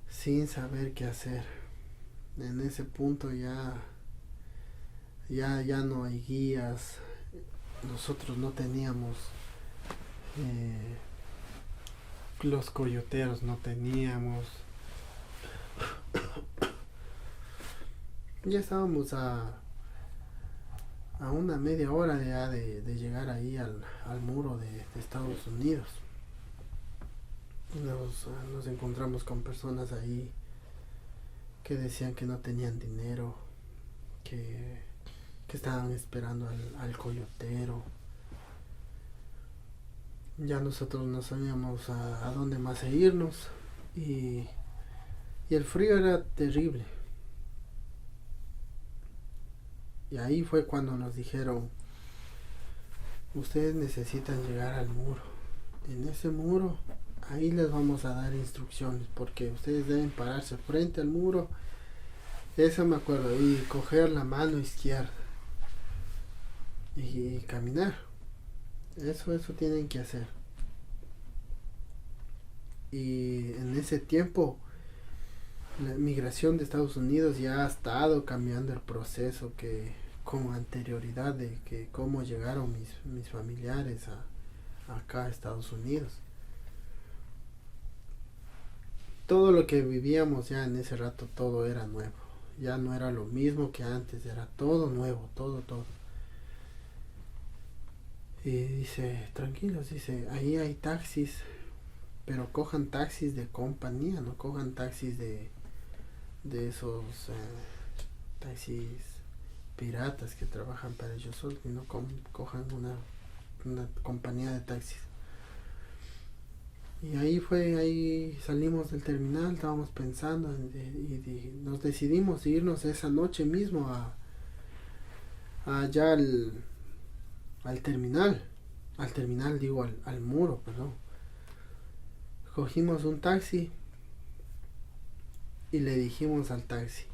sin saber qué hacer. En ese punto ya no hay guías, nosotros no teníamos, los coyoteros no teníamos. Ya estábamos a una media hora ya de llegar ahí al muro de Estados Unidos. Nos encontramos con personas ahí que decían que no tenían dinero, que estaban esperando al coyotero. Ya nosotros no sabíamos a dónde más irnos y el frío era terrible. Y ahí fue cuando nos dijeron, ustedes necesitan llegar al muro. En ese muro, ahí les vamos a dar instrucciones, porque ustedes deben pararse frente al muro. Eso me acuerdo, y coger la mano izquierda y caminar. Eso tienen que hacer. Y en ese tiempo la migración de Estados Unidos ya ha estado cambiando el proceso con anterioridad de que cómo llegaron mis familiares acá a Estados Unidos. Todo lo que vivíamos ya en ese rato, todo era nuevo. Ya no era lo mismo que antes, era todo nuevo, todo. Y dice, tranquilos, dice, ahí hay taxis, pero cojan taxis de compañía, no cojan taxis de esos taxis piratas que trabajan para ellos solos, sino cojan una compañía de taxis. Y ahí salimos del terminal, estábamos pensando y nos decidimos irnos esa noche mismo allá al terminal, digo, al muro, perdón. Cogimos un taxi y le dijimos al taxi,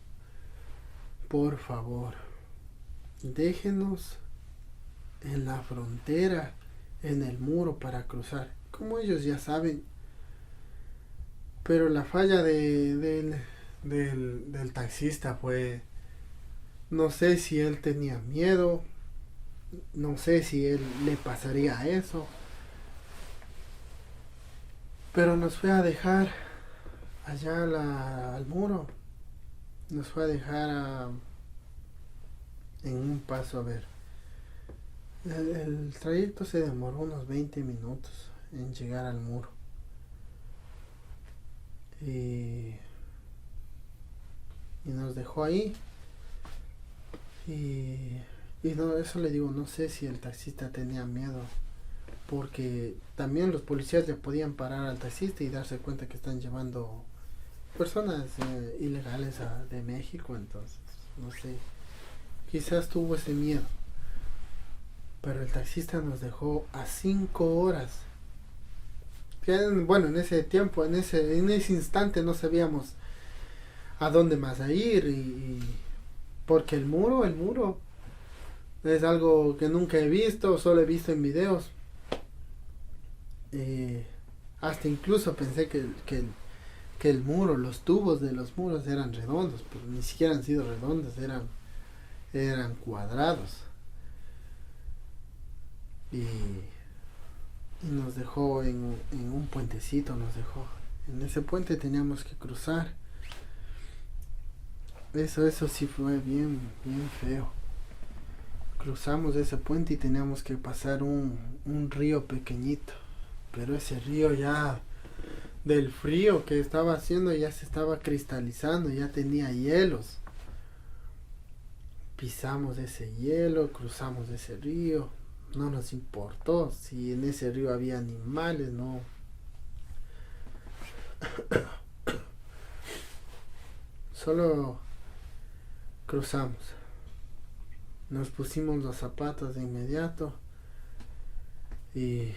por favor, déjenos en la frontera, en el muro para cruzar. Como ellos ya saben, pero la falla del taxista fue No sé si él tenía miedo, no sé si él le pasaría eso, pero nos fue a dejar allá al muro, nos fue a dejar en un paso. A ver, el trayecto se demoró unos 20 minutos en llegar al muro. Y, y nos dejó ahí. Y no, eso le digo, no sé si el taxista tenía miedo, porque también los policías le podían parar al taxista y darse cuenta que están llevando personas ilegales de México. Entonces no sé, quizás tuvo ese miedo, pero el taxista nos dejó a 5 horas. Bueno, en ese tiempo, en ese instante no sabíamos a dónde más a ir, porque el muro es algo que nunca he visto, solo he visto en videos. Hasta incluso pensé que el muro, los tubos de los muros eran redondos, pero ni siquiera han sido redondos, eran cuadrados. Y nos dejó en un puentecito, nos dejó. En ese puente teníamos que cruzar. Eso sí fue bien, bien feo. Cruzamos ese puente y teníamos que pasar un río pequeñito. Pero ese río ya, del frío que estaba haciendo, ya se estaba cristalizando, ya tenía hielos. Pisamos ese hielo, cruzamos ese río. No nos importó si en ese río había animales, no. Solo cruzamos. Nos pusimos los zapatos de inmediato y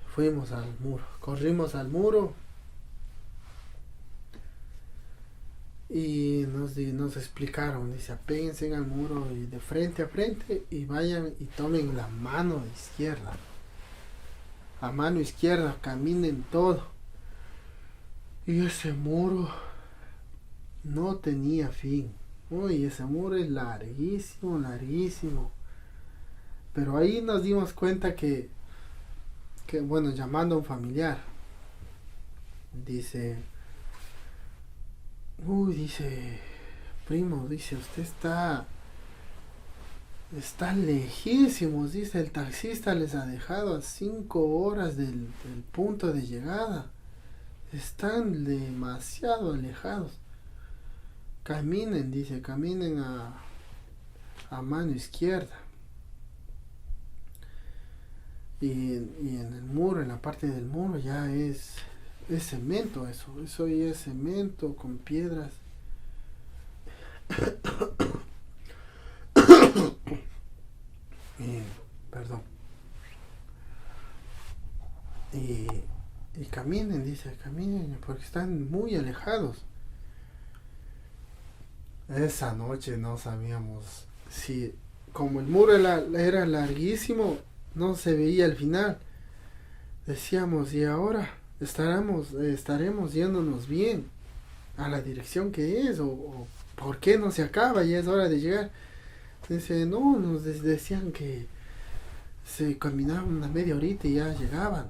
fuimos al muro. Corrimos al muro y nos explicaron. Dice, apéguense al muro y de frente a frente y vayan y tomen la mano izquierda. A mano izquierda, caminen todo. Y ese muro no tenía fin. Uy, ese muro es larguísimo, larguísimo. Pero ahí nos dimos cuenta que bueno, llamando a un familiar, dice, dice, primo, dice, usted está lejísimos, dice, el taxista les ha dejado a 5 horas del punto de llegada. Están demasiado alejados. Caminen, dice, caminen a mano izquierda. Y en el muro, en la parte del muro ya es cemento, eso ya es cemento con piedras. Perdón. Y caminen, dice, caminen, porque están muy alejados. Esa noche no sabíamos si, como el muro era larguísimo, no se veía el final. Decíamos, y ahora estaremos yéndonos bien a la dirección que es, o por qué no se acaba, ya es hora de llegar. Dice, no, nos decían que se caminaban una media horita y ya llegaban.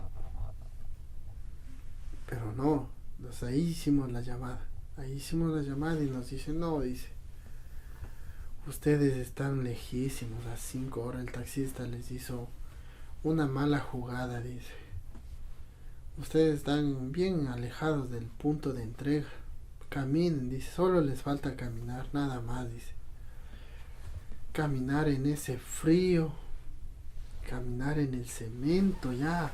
Pero no, ahí hicimos la llamada. Ahí hicimos la llamada y nos dicen, no, dice, ustedes están lejísimos, a 5 horas. El taxista les hizo una mala jugada, dice. Ustedes están bien alejados del punto de entrega. Caminen, dice, solo les falta caminar, nada más, dice. Caminar en ese frío, caminar en el cemento, ya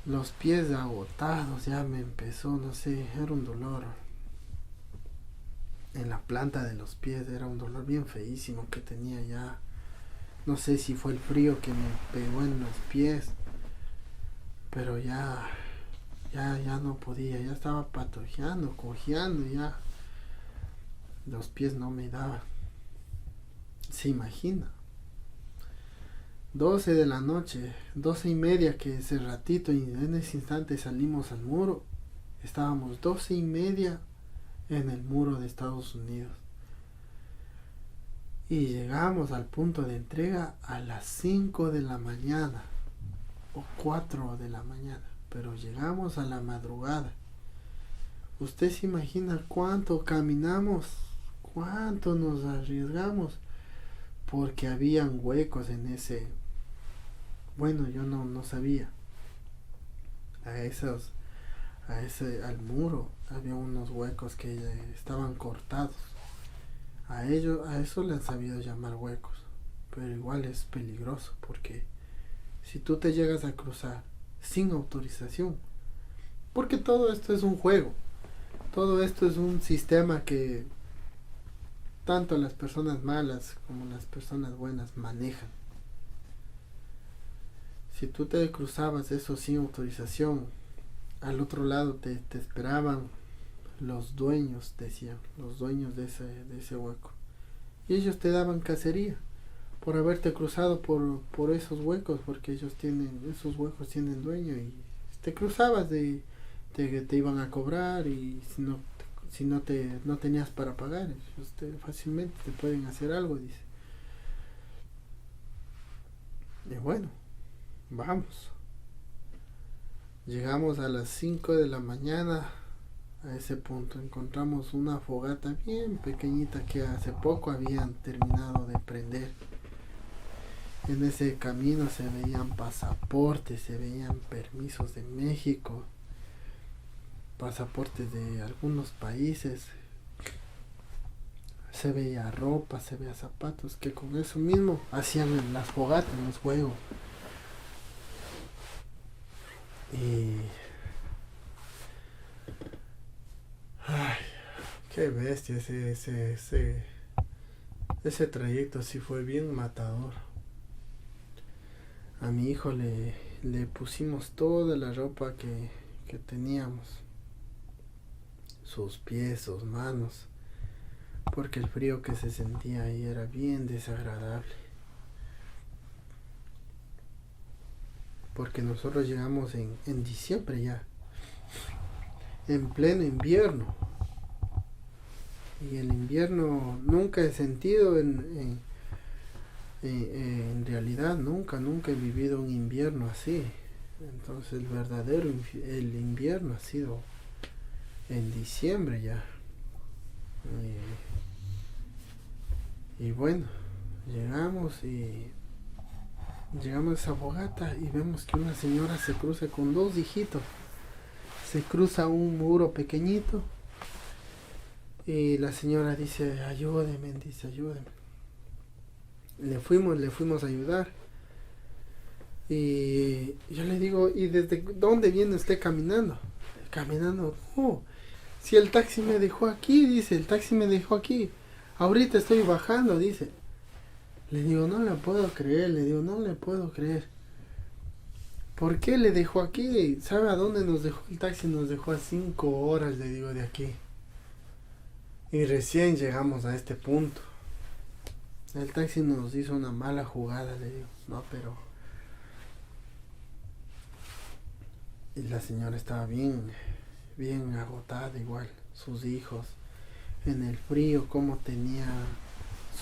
los pies agotados, ya me empezó, no sé, era un dolor en la planta de los pies, era un dolor bien feísimo que tenía ya. No sé si fue el frío que me pegó en los pies, pero ya no podía, ya estaba patojeando, cojeando, ya los pies no me daban. Se imagina. 12 de la noche, 12:30, que ese ratito y en ese instante salimos al muro. Estábamos 12:30 en el muro de Estados Unidos. Y llegamos al punto de entrega a las 5 de la mañana o 4 de la mañana, pero llegamos a la madrugada. ¿Usted se imagina cuánto caminamos? ¿Cuánto nos arriesgamos? Porque habían huecos en ese... Bueno, yo no sabía. Al muro había unos huecos que estaban cortados. A eso le han sabido llamar huecos, pero igual es peligroso porque si tú te llegas a cruzar sin autorización, porque todo esto es un juego, todo esto es un sistema que tanto las personas malas como las personas buenas manejan. Si tú te cruzabas eso sin autorización, al otro lado te esperaban los dueños, decían, los dueños de ese hueco. Y ellos te daban cacería por haberte cruzado por esos huecos, porque esos huecos tienen dueño y te cruzabas te iban a cobrar y si no tenías para pagar, ellos fácilmente te pueden hacer algo, dice. Y bueno, vamos. Llegamos a las 5 de la mañana a ese punto. Encontramos una fogata bien pequeñita que hace poco habían terminado de prender. En ese camino se veían pasaportes, se veían permisos de México, pasaportes de algunos países, se veía ropa, se veía zapatos, que con eso mismo hacían las fogatas, los juegos. Y... ay, qué bestia ese trayecto, sí fue bien matador. A mi hijo le pusimos toda la ropa que teníamos, sus pies, sus manos, porque el frío que se sentía ahí era bien desagradable. Porque nosotros llegamos en diciembre ya, en pleno invierno. Y el invierno nunca he sentido en realidad, nunca he vivido un invierno así. Entonces el verdadero invierno ha sido en diciembre ya. Y bueno, llegamos a esa fogata y vemos que una señora se cruza con dos hijitos. Se cruza un muro pequeñito y la señora dice, ayúdeme. Le fuimos a ayudar. Y yo le digo, ¿y desde dónde viene usted caminando? Caminando, no. Si el taxi me dejó aquí, dice, Ahorita estoy bajando, dice. Le digo, no le puedo creer. ¿Por qué le dejó aquí? ¿Sabe a dónde nos dejó el taxi? Nos dejó a 5 horas, le digo, de aquí. Y recién llegamos a este punto. El taxi nos hizo una mala jugada, le digo. No, pero... y la señora estaba bien agotada igual. Sus hijos, en el frío, como tenía...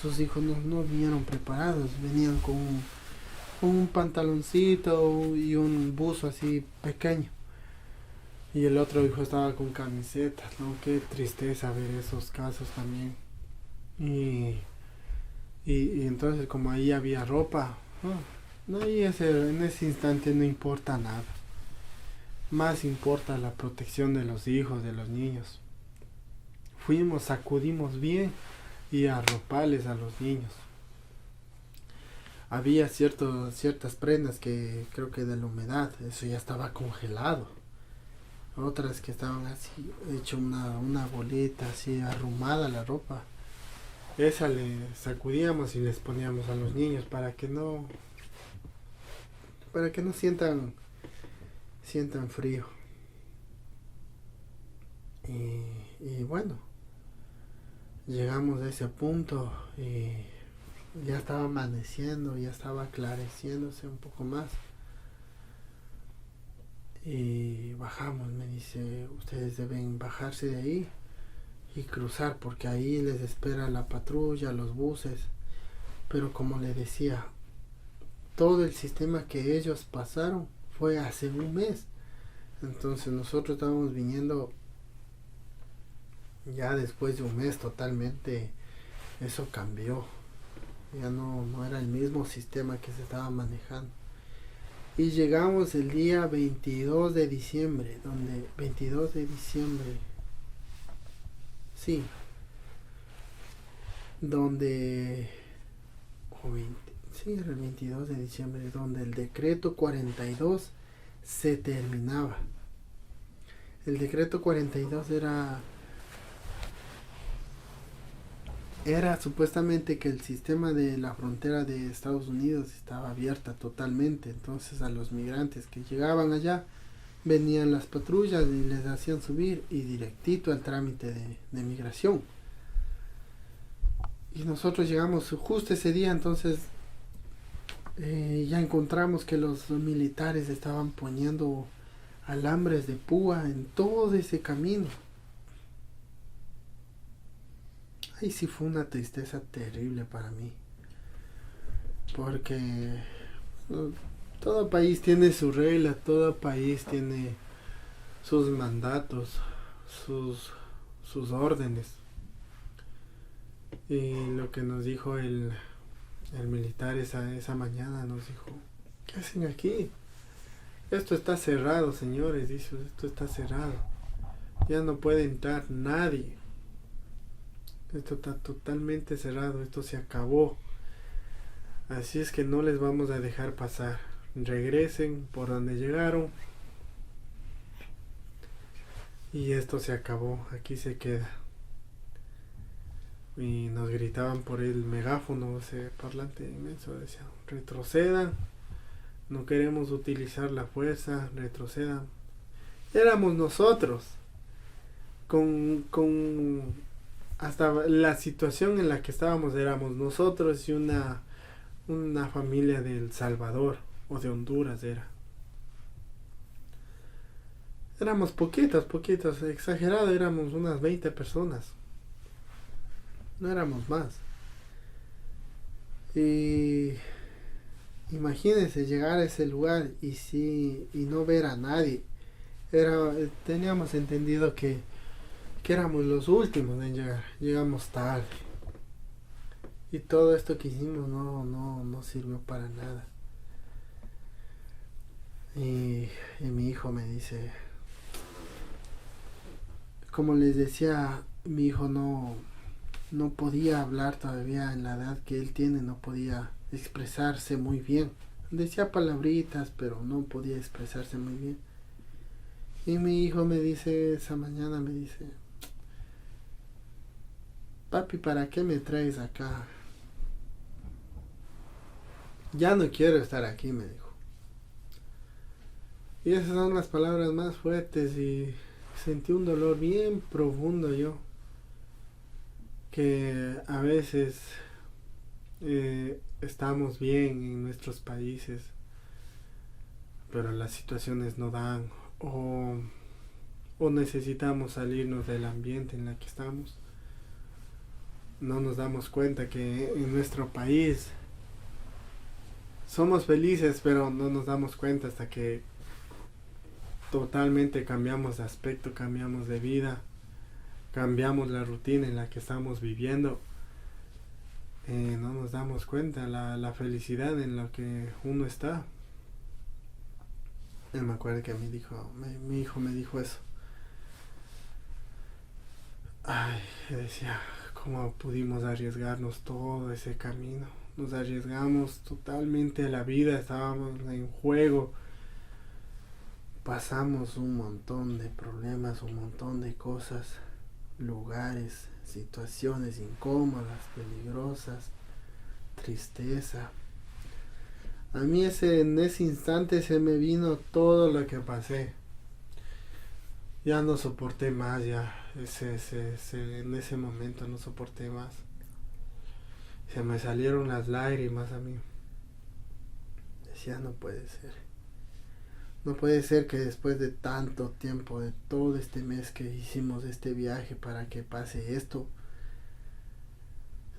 sus hijos no vinieron preparados. Venían con un pantaloncito y un buzo así pequeño. Y el otro hijo estaba con camisetas, ¿no? Qué tristeza ver esos casos también. Y entonces como ahí había ropa, no, en ese instante no importa nada. Más importa la protección de los hijos, de los niños. Fuimos, sacudimos bien y arropales a los niños. Había ciertas prendas que creo que de la humedad, eso ya estaba congelado. Otras que estaban así, hecho una bolita así arrumada la ropa. Esa le sacudíamos y les poníamos a los niños para que no sientan frío. Y bueno, llegamos a ese punto y ya estaba amaneciendo, ya estaba aclareciéndose un poco más. Y bajamos, me dice, ustedes deben bajarse de ahí y cruzar porque ahí les espera la patrulla, los buses. Pero como le decía, todo el sistema que ellos pasaron fue hace un mes. Entonces nosotros estábamos viniendo ya después de un mes totalmente. Eso cambió. Ya no era el mismo sistema que se estaba manejando. Y llegamos el día 22 de diciembre, donde 22 de diciembre, sí, donde, sí, era el 22 de diciembre, donde el decreto 42 se terminaba. El decreto 42 era supuestamente que el sistema de la frontera de Estados Unidos estaba abierta totalmente. Entonces a los migrantes que llegaban allá, venían las patrullas y les hacían subir y directito al trámite de migración. Y nosotros llegamos justo ese día, entonces ya encontramos que los militares estaban poniendo alambres de púa en todo ese camino. Ahí sí fue una tristeza terrible para mí, porque todo país tiene su regla, todo país tiene sus mandatos, sus órdenes. Y lo que nos dijo el militar esa mañana, nos dijo: ¿qué hacen aquí? Esto está cerrado, señores, dice, esto está cerrado. Ya no puede entrar nadie. Esto está totalmente cerrado, esto se acabó. Así es que no les vamos a dejar pasar. Regresen por donde llegaron. Y esto se acabó, aquí se queda. Y nos gritaban por el megáfono, ese parlante inmenso, decían: retrocedan, no queremos utilizar la fuerza, retrocedan. Éramos nosotros, con hasta la situación en la que estábamos, éramos nosotros y una familia de El Salvador o de Honduras era. Éramos poquitas, exagerado, éramos unas 20 personas. No éramos más. Y imagínense llegar a ese lugar y no ver a nadie. Teníamos entendido que éramos los últimos en llegar. Llegamos tarde. Y todo esto que hicimos no sirvió para nada. Y mi hijo me dice, como les decía, mi hijo no podía hablar todavía en la edad que él tiene, no podía expresarse muy bien. Decía palabritas, pero no podía expresarse muy bien. Y mi hijo me dice esa mañana, me dice: papi, ¿para qué me traes acá? Ya no quiero estar aquí, me dijo. Y esas son las palabras más fuertes y sentí un dolor bien profundo yo. Que a veces estamos bien en nuestros países, pero las situaciones no dan, o necesitamos salirnos del ambiente en el que estamos. No nos damos cuenta que en nuestro país somos felices, pero no nos damos cuenta hasta que totalmente cambiamos de aspecto, cambiamos de vida, cambiamos la rutina en la que estamos viviendo. No nos damos cuenta la felicidad en la que uno está. Yo me acuerdo que mi hijo me dijo eso. Ay, decía, ¿cómo pudimos arriesgarnos todo ese camino? Nos arriesgamos totalmente a la vida, estábamos en juego. Pasamos un montón de problemas, un montón de cosas, lugares, situaciones incómodas, peligrosas, tristeza. A mí en ese instante se me vino todo lo que pasé. Ya no soporté más, ya en ese momento no soporté más. Se me salieron las lágrimas a mí. Decía, no puede ser. No puede ser que después de tanto tiempo, de todo este mes que hicimos este viaje para que pase esto.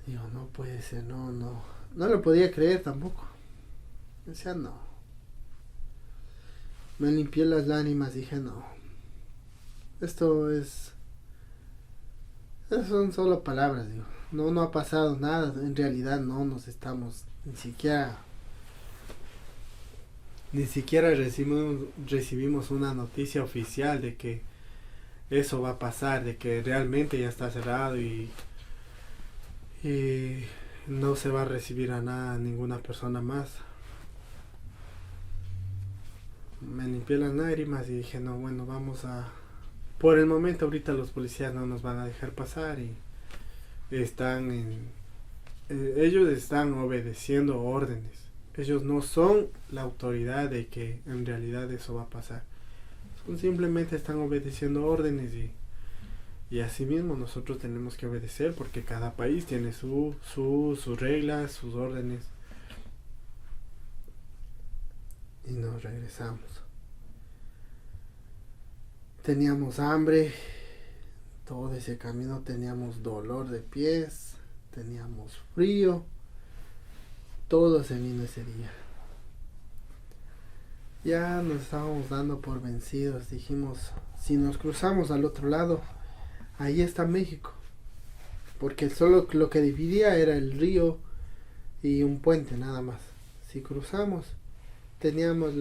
Digo, no puede ser, no no lo podía creer tampoco. Decía, no. Me limpié las lágrimas, dije, no. Esto es... Son solo palabras, digo. No, no ha pasado nada. En realidad no nos estamos ni siquiera recibimos una noticia oficial de que eso va a pasar, de que realmente ya está cerrado y no se va a recibir a ninguna persona más. Me limpié las lágrimas y dije, no, bueno, vamos a... Por el momento ahorita los policías no nos van a dejar pasar y están ellos están obedeciendo órdenes. Ellos no son la autoridad de que en realidad eso va a pasar. Simplemente están obedeciendo órdenes y así mismo nosotros tenemos que obedecer porque cada país tiene sus reglas, sus órdenes. Y nos regresamos. Teníamos hambre, todo ese camino teníamos dolor de pies, teníamos frío, todo se vino ese día. Ya nos estábamos dando por vencidos, dijimos, si nos cruzamos al otro lado, ahí está México, porque solo lo que dividía era el río y un puente nada más. Si cruzamos, teníamos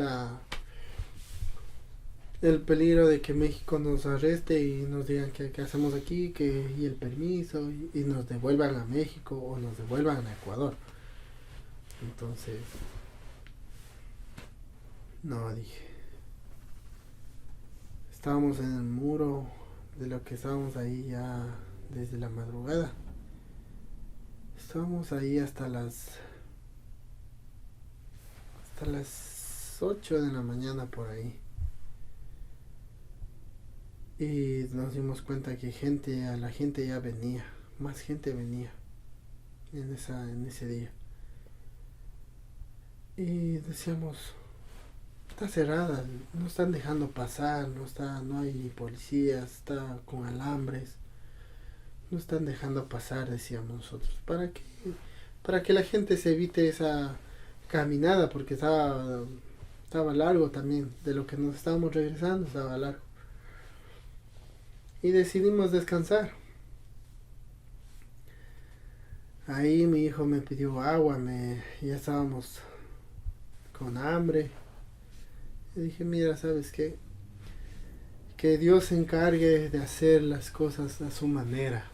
el peligro de que México nos arreste y nos digan qué hacemos aquí, y el permiso, y nos devuelvan a México o nos devuelvan a Ecuador. Entonces, no, dije. Estábamos en el muro de lo que estábamos ahí ya desde la madrugada. Estábamos ahí hasta las 8 de la mañana por ahí. Y nos dimos cuenta que la gente ya venía, más gente venía en ese día. Y decíamos, está cerrada, no están dejando pasar, no hay ni policías, está con alambres, no están dejando pasar, decíamos nosotros. Para que la gente se evite esa caminada, porque estaba largo también, de lo que nos estábamos regresando estaba largo. Y decidimos descansar. Ahí mi hijo me pidió agua, ya estábamos con hambre. Y dije, mira, ¿sabes qué? Que Dios se encargue de hacer las cosas a su manera.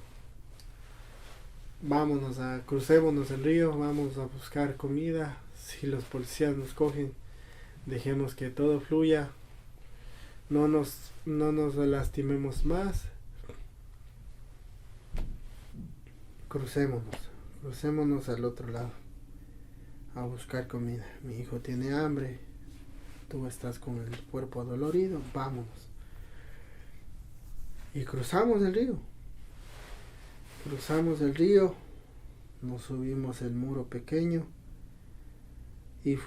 Crucémonos el río, vamos a buscar comida. Si los policías nos cogen, dejemos que todo fluya. No nos lastimemos más. Crucémonos al otro lado a buscar comida. Mi hijo tiene hambre, tú estás con el cuerpo adolorido, vámonos. Y cruzamos el río, nos subimos el muro pequeño y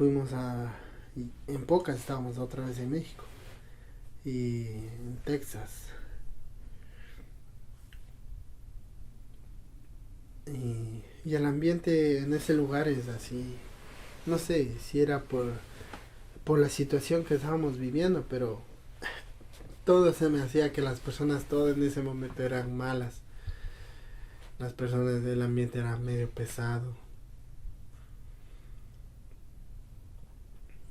en pocas estábamos otra vez en México y en Texas. Y el ambiente en ese lugar es así, no sé si era por la situación que estábamos viviendo, pero todo se me hacía que las personas todas en ese momento eran malas. Las personas del ambiente era medio pesado.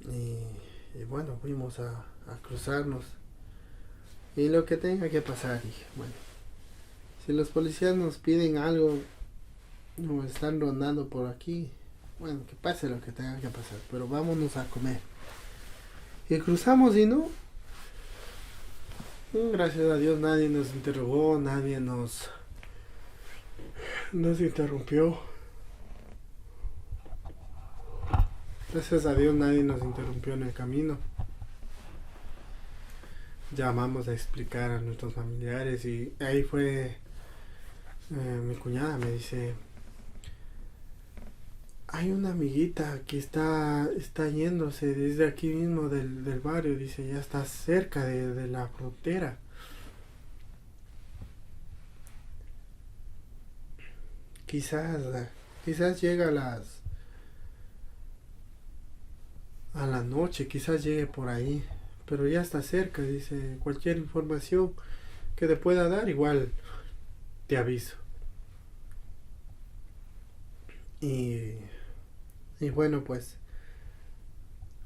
Y bueno, fuimos a cruzarnos. Y lo que tenga que pasar, dije, bueno, si los policías nos piden algo, nos están rondando por aquí, bueno, que pase lo que tenga que pasar, pero vámonos a comer. Y cruzamos y no, gracias a Dios nadie nos interrogó, nadie nos interrumpió. Gracias a Dios nadie nos interrumpió en el camino. Llamamos a explicar a nuestros familiares y ahí fue mi cuñada, me dice, hay una amiguita que está yéndose desde aquí mismo del barrio, dice, ya está cerca de la frontera. Quizás llega a la noche, quizás llegue por ahí, pero ya está cerca, dice, cualquier información que te pueda dar, igual te aviso. Y, y bueno, pues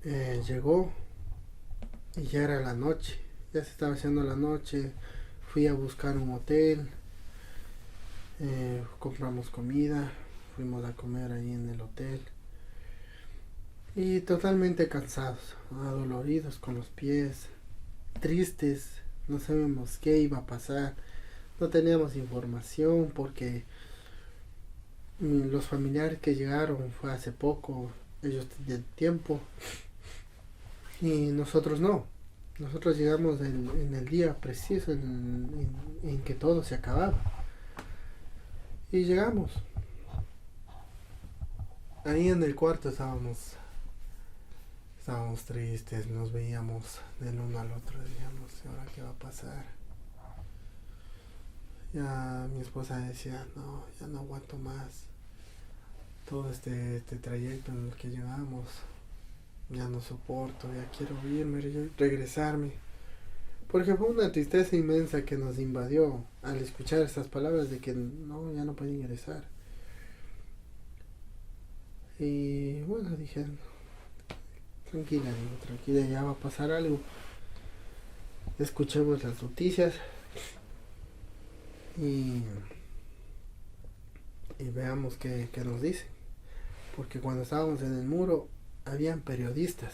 llegó y ya era la noche, ya se estaba haciendo la noche, fui a buscar un hotel, compramos comida, fuimos a comer ahí en el hotel. Y totalmente cansados, adoloridos con los pies, tristes, no sabemos qué iba a pasar, no teníamos información porque los familiares que llegaron fue hace poco, ellos tenían tiempo y nosotros no. Nosotros llegamos en el día preciso en que todo se acababa. Y llegamos. Ahí en el cuarto estábamos tristes, nos veíamos del uno al otro, decíamos, ¿ahora qué va a pasar? Ya mi esposa decía, no, ya no aguanto más. Todo este trayecto en el que llevamos, ya no soporto, ya quiero irme, regresarme. Porque fue una tristeza inmensa que nos invadió al escuchar estas palabras de que no, ya no puede ingresar. Y bueno, dije, tranquila, digo, tranquila, ya va a pasar algo. Escuchemos las noticias y veamos qué nos dicen. Porque cuando estábamos en el muro, habían periodistas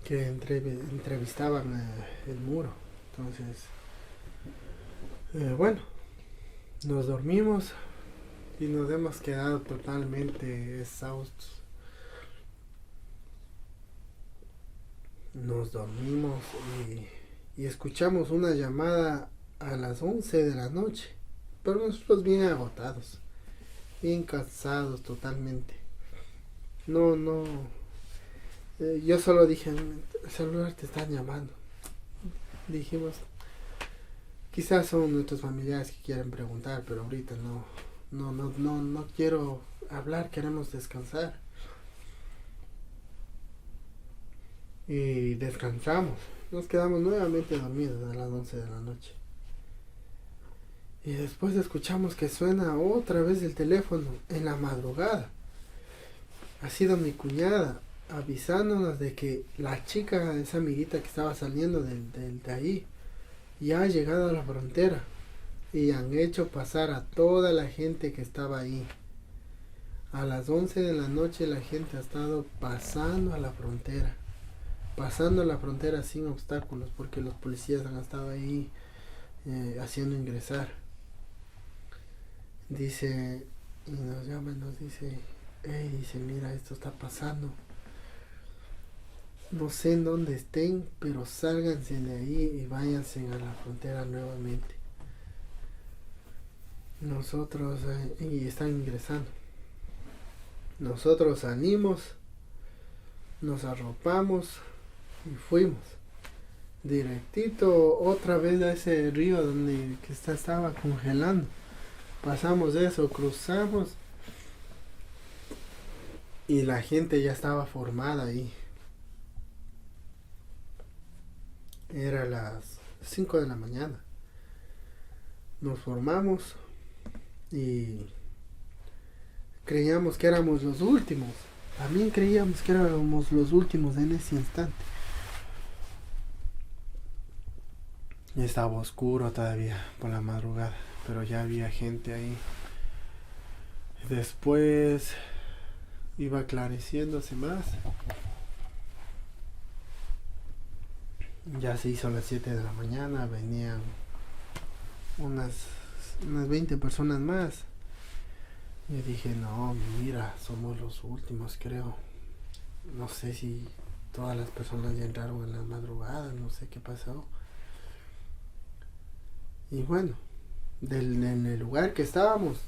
que entrevistaban el muro. Entonces, bueno, nos dormimos y nos hemos quedado totalmente exhaustos. Nos dormimos y escuchamos una llamada a las 11 de la noche, pero nosotros bien agotados, bien cansados totalmente. No, yo solo dije, el celular te están llamando. Dijimos, quizás son nuestros familiares que quieren preguntar, pero ahorita no quiero hablar, queremos descansar. Y descansamos, nos quedamos nuevamente dormidos a las 11 de la noche. Y después escuchamos que suena otra vez el teléfono en la madrugada. Ha sido mi cuñada avisándonos de que la chica, esa amiguita que estaba saliendo de ahí, ya ha llegado a la frontera y han hecho pasar a toda la gente que estaba ahí. A las 11 de la noche la gente ha estado pasando a la frontera sin obstáculos porque los policías han estado ahí haciendo ingresar. Dice, y nos llama y nos dice, hey, dice, mira, esto está pasando. No sé en dónde estén, pero sálganse de ahí y váyanse a la frontera nuevamente. Nosotros, y están ingresando. Nosotros salimos, nos arropamos y fuimos directito otra vez a ese río donde que estaba congelando. Pasamos eso, cruzamos y la gente ya estaba formada ahí. Era las 5 de la mañana. Nos formamos y creíamos que éramos los últimos. También creíamos que éramos los últimos en ese instante. Estaba oscuro todavía por la madrugada, pero ya había gente ahí. Después iba aclareciéndose más. Ya se hizo las 7 de la mañana, venían unas 20 personas más. Yo dije, no, mira, somos los últimos, creo. No sé si todas las personas ya entraron en la madrugada, no sé qué pasó. Y bueno, en el lugar que estábamos,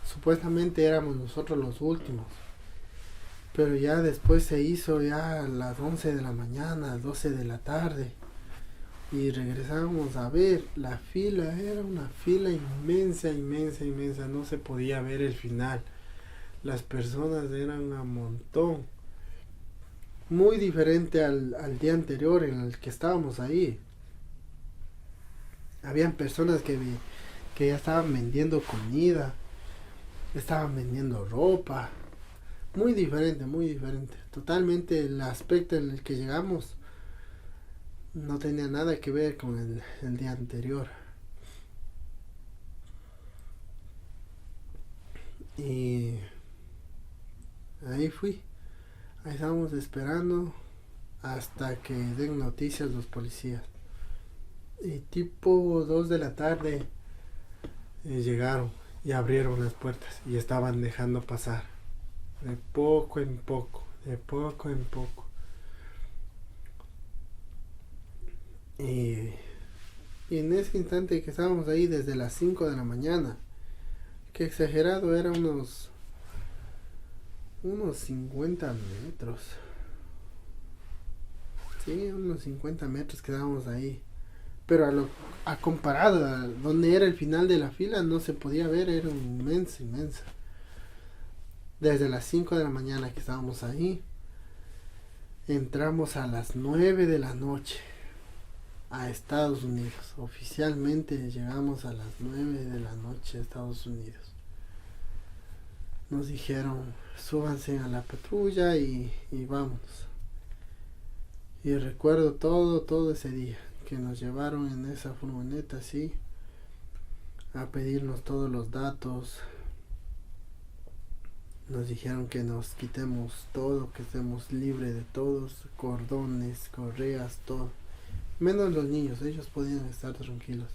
supuestamente éramos nosotros los últimos. Pero ya después se hizo ya a las 11 de la mañana, 12 de la tarde. Y regresamos a ver, la fila era una fila inmensa, no se podía ver el final. Las personas eran a montón. muy diferente al día anterior en el que estábamos ahí. Habían personas que ya estaban vendiendo comida, estaban vendiendo ropa. Muy diferente, muy diferente. Totalmente el aspecto en el que llegamos no tenía nada que ver con el día anterior. Y ahí fui. Ahí estábamos esperando hasta que den noticias los policías. Y tipo 2 de la tarde llegaron y abrieron las puertas y estaban dejando pasar. De poco en poco, de poco en poco. Y en ese instante que estábamos ahí desde las 5 de la mañana, que exagerado era unos 50 metros. Sí, unos 50 metros quedábamos ahí. Pero a comparado a donde era el final de la fila no se podía ver, era inmensa, inmensa. Desde las 5 de la mañana que estábamos ahí, entramos a las 9 de la noche a Estados Unidos. Oficialmente llegamos a las 9 de la noche a Estados Unidos. Nos dijeron, súbanse a la patrulla y vámonos. Y recuerdo todo ese día, que nos llevaron en esa furgoneta así, a pedirnos todos los datos. Nos dijeron que nos quitemos todo, que estemos libres de todos, cordones, correas, todo. Menos los niños, ellos podían estar tranquilos.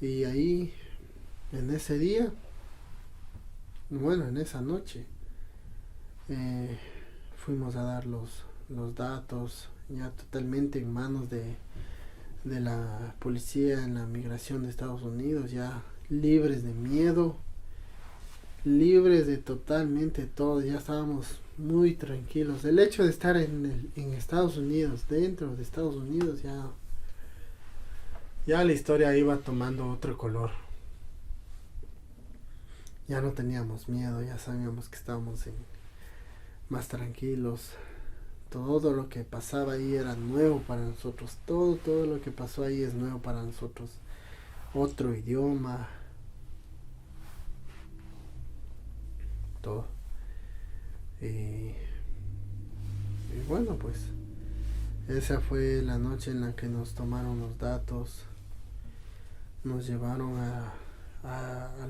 Y ahí, en ese día, bueno, en esa noche, fuimos a dar los datos ya totalmente en manos de la policía en la migración de Estados Unidos, ya libres de miedo, libres de totalmente todo, ya estábamos muy tranquilos. El hecho de estar en Estados Unidos, dentro de Estados Unidos, ya la historia iba tomando otro color. Ya no teníamos miedo, ya sabíamos que estábamos más tranquilos. Todo lo que pasaba ahí era nuevo para nosotros. Todo lo que pasó ahí es nuevo para nosotros. Otro idioma. Todo. Y bueno, pues esa fue la noche en la que nos tomaron los datos. Nos llevaron a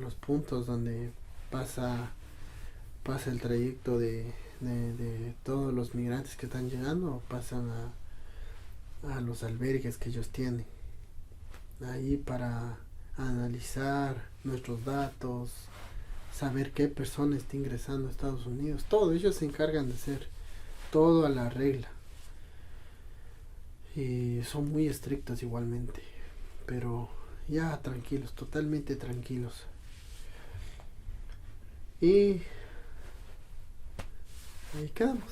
los puntos donde pasa el trayecto de todos los migrantes que están llegando, pasan a los albergues que ellos tienen ahí para analizar nuestros datos, saber qué persona está ingresando a Estados Unidos. Todo, ellos se encargan de hacer todo a la regla y son muy estrictos igualmente, pero ya tranquilos, totalmente tranquilos. Y ahí quedamos.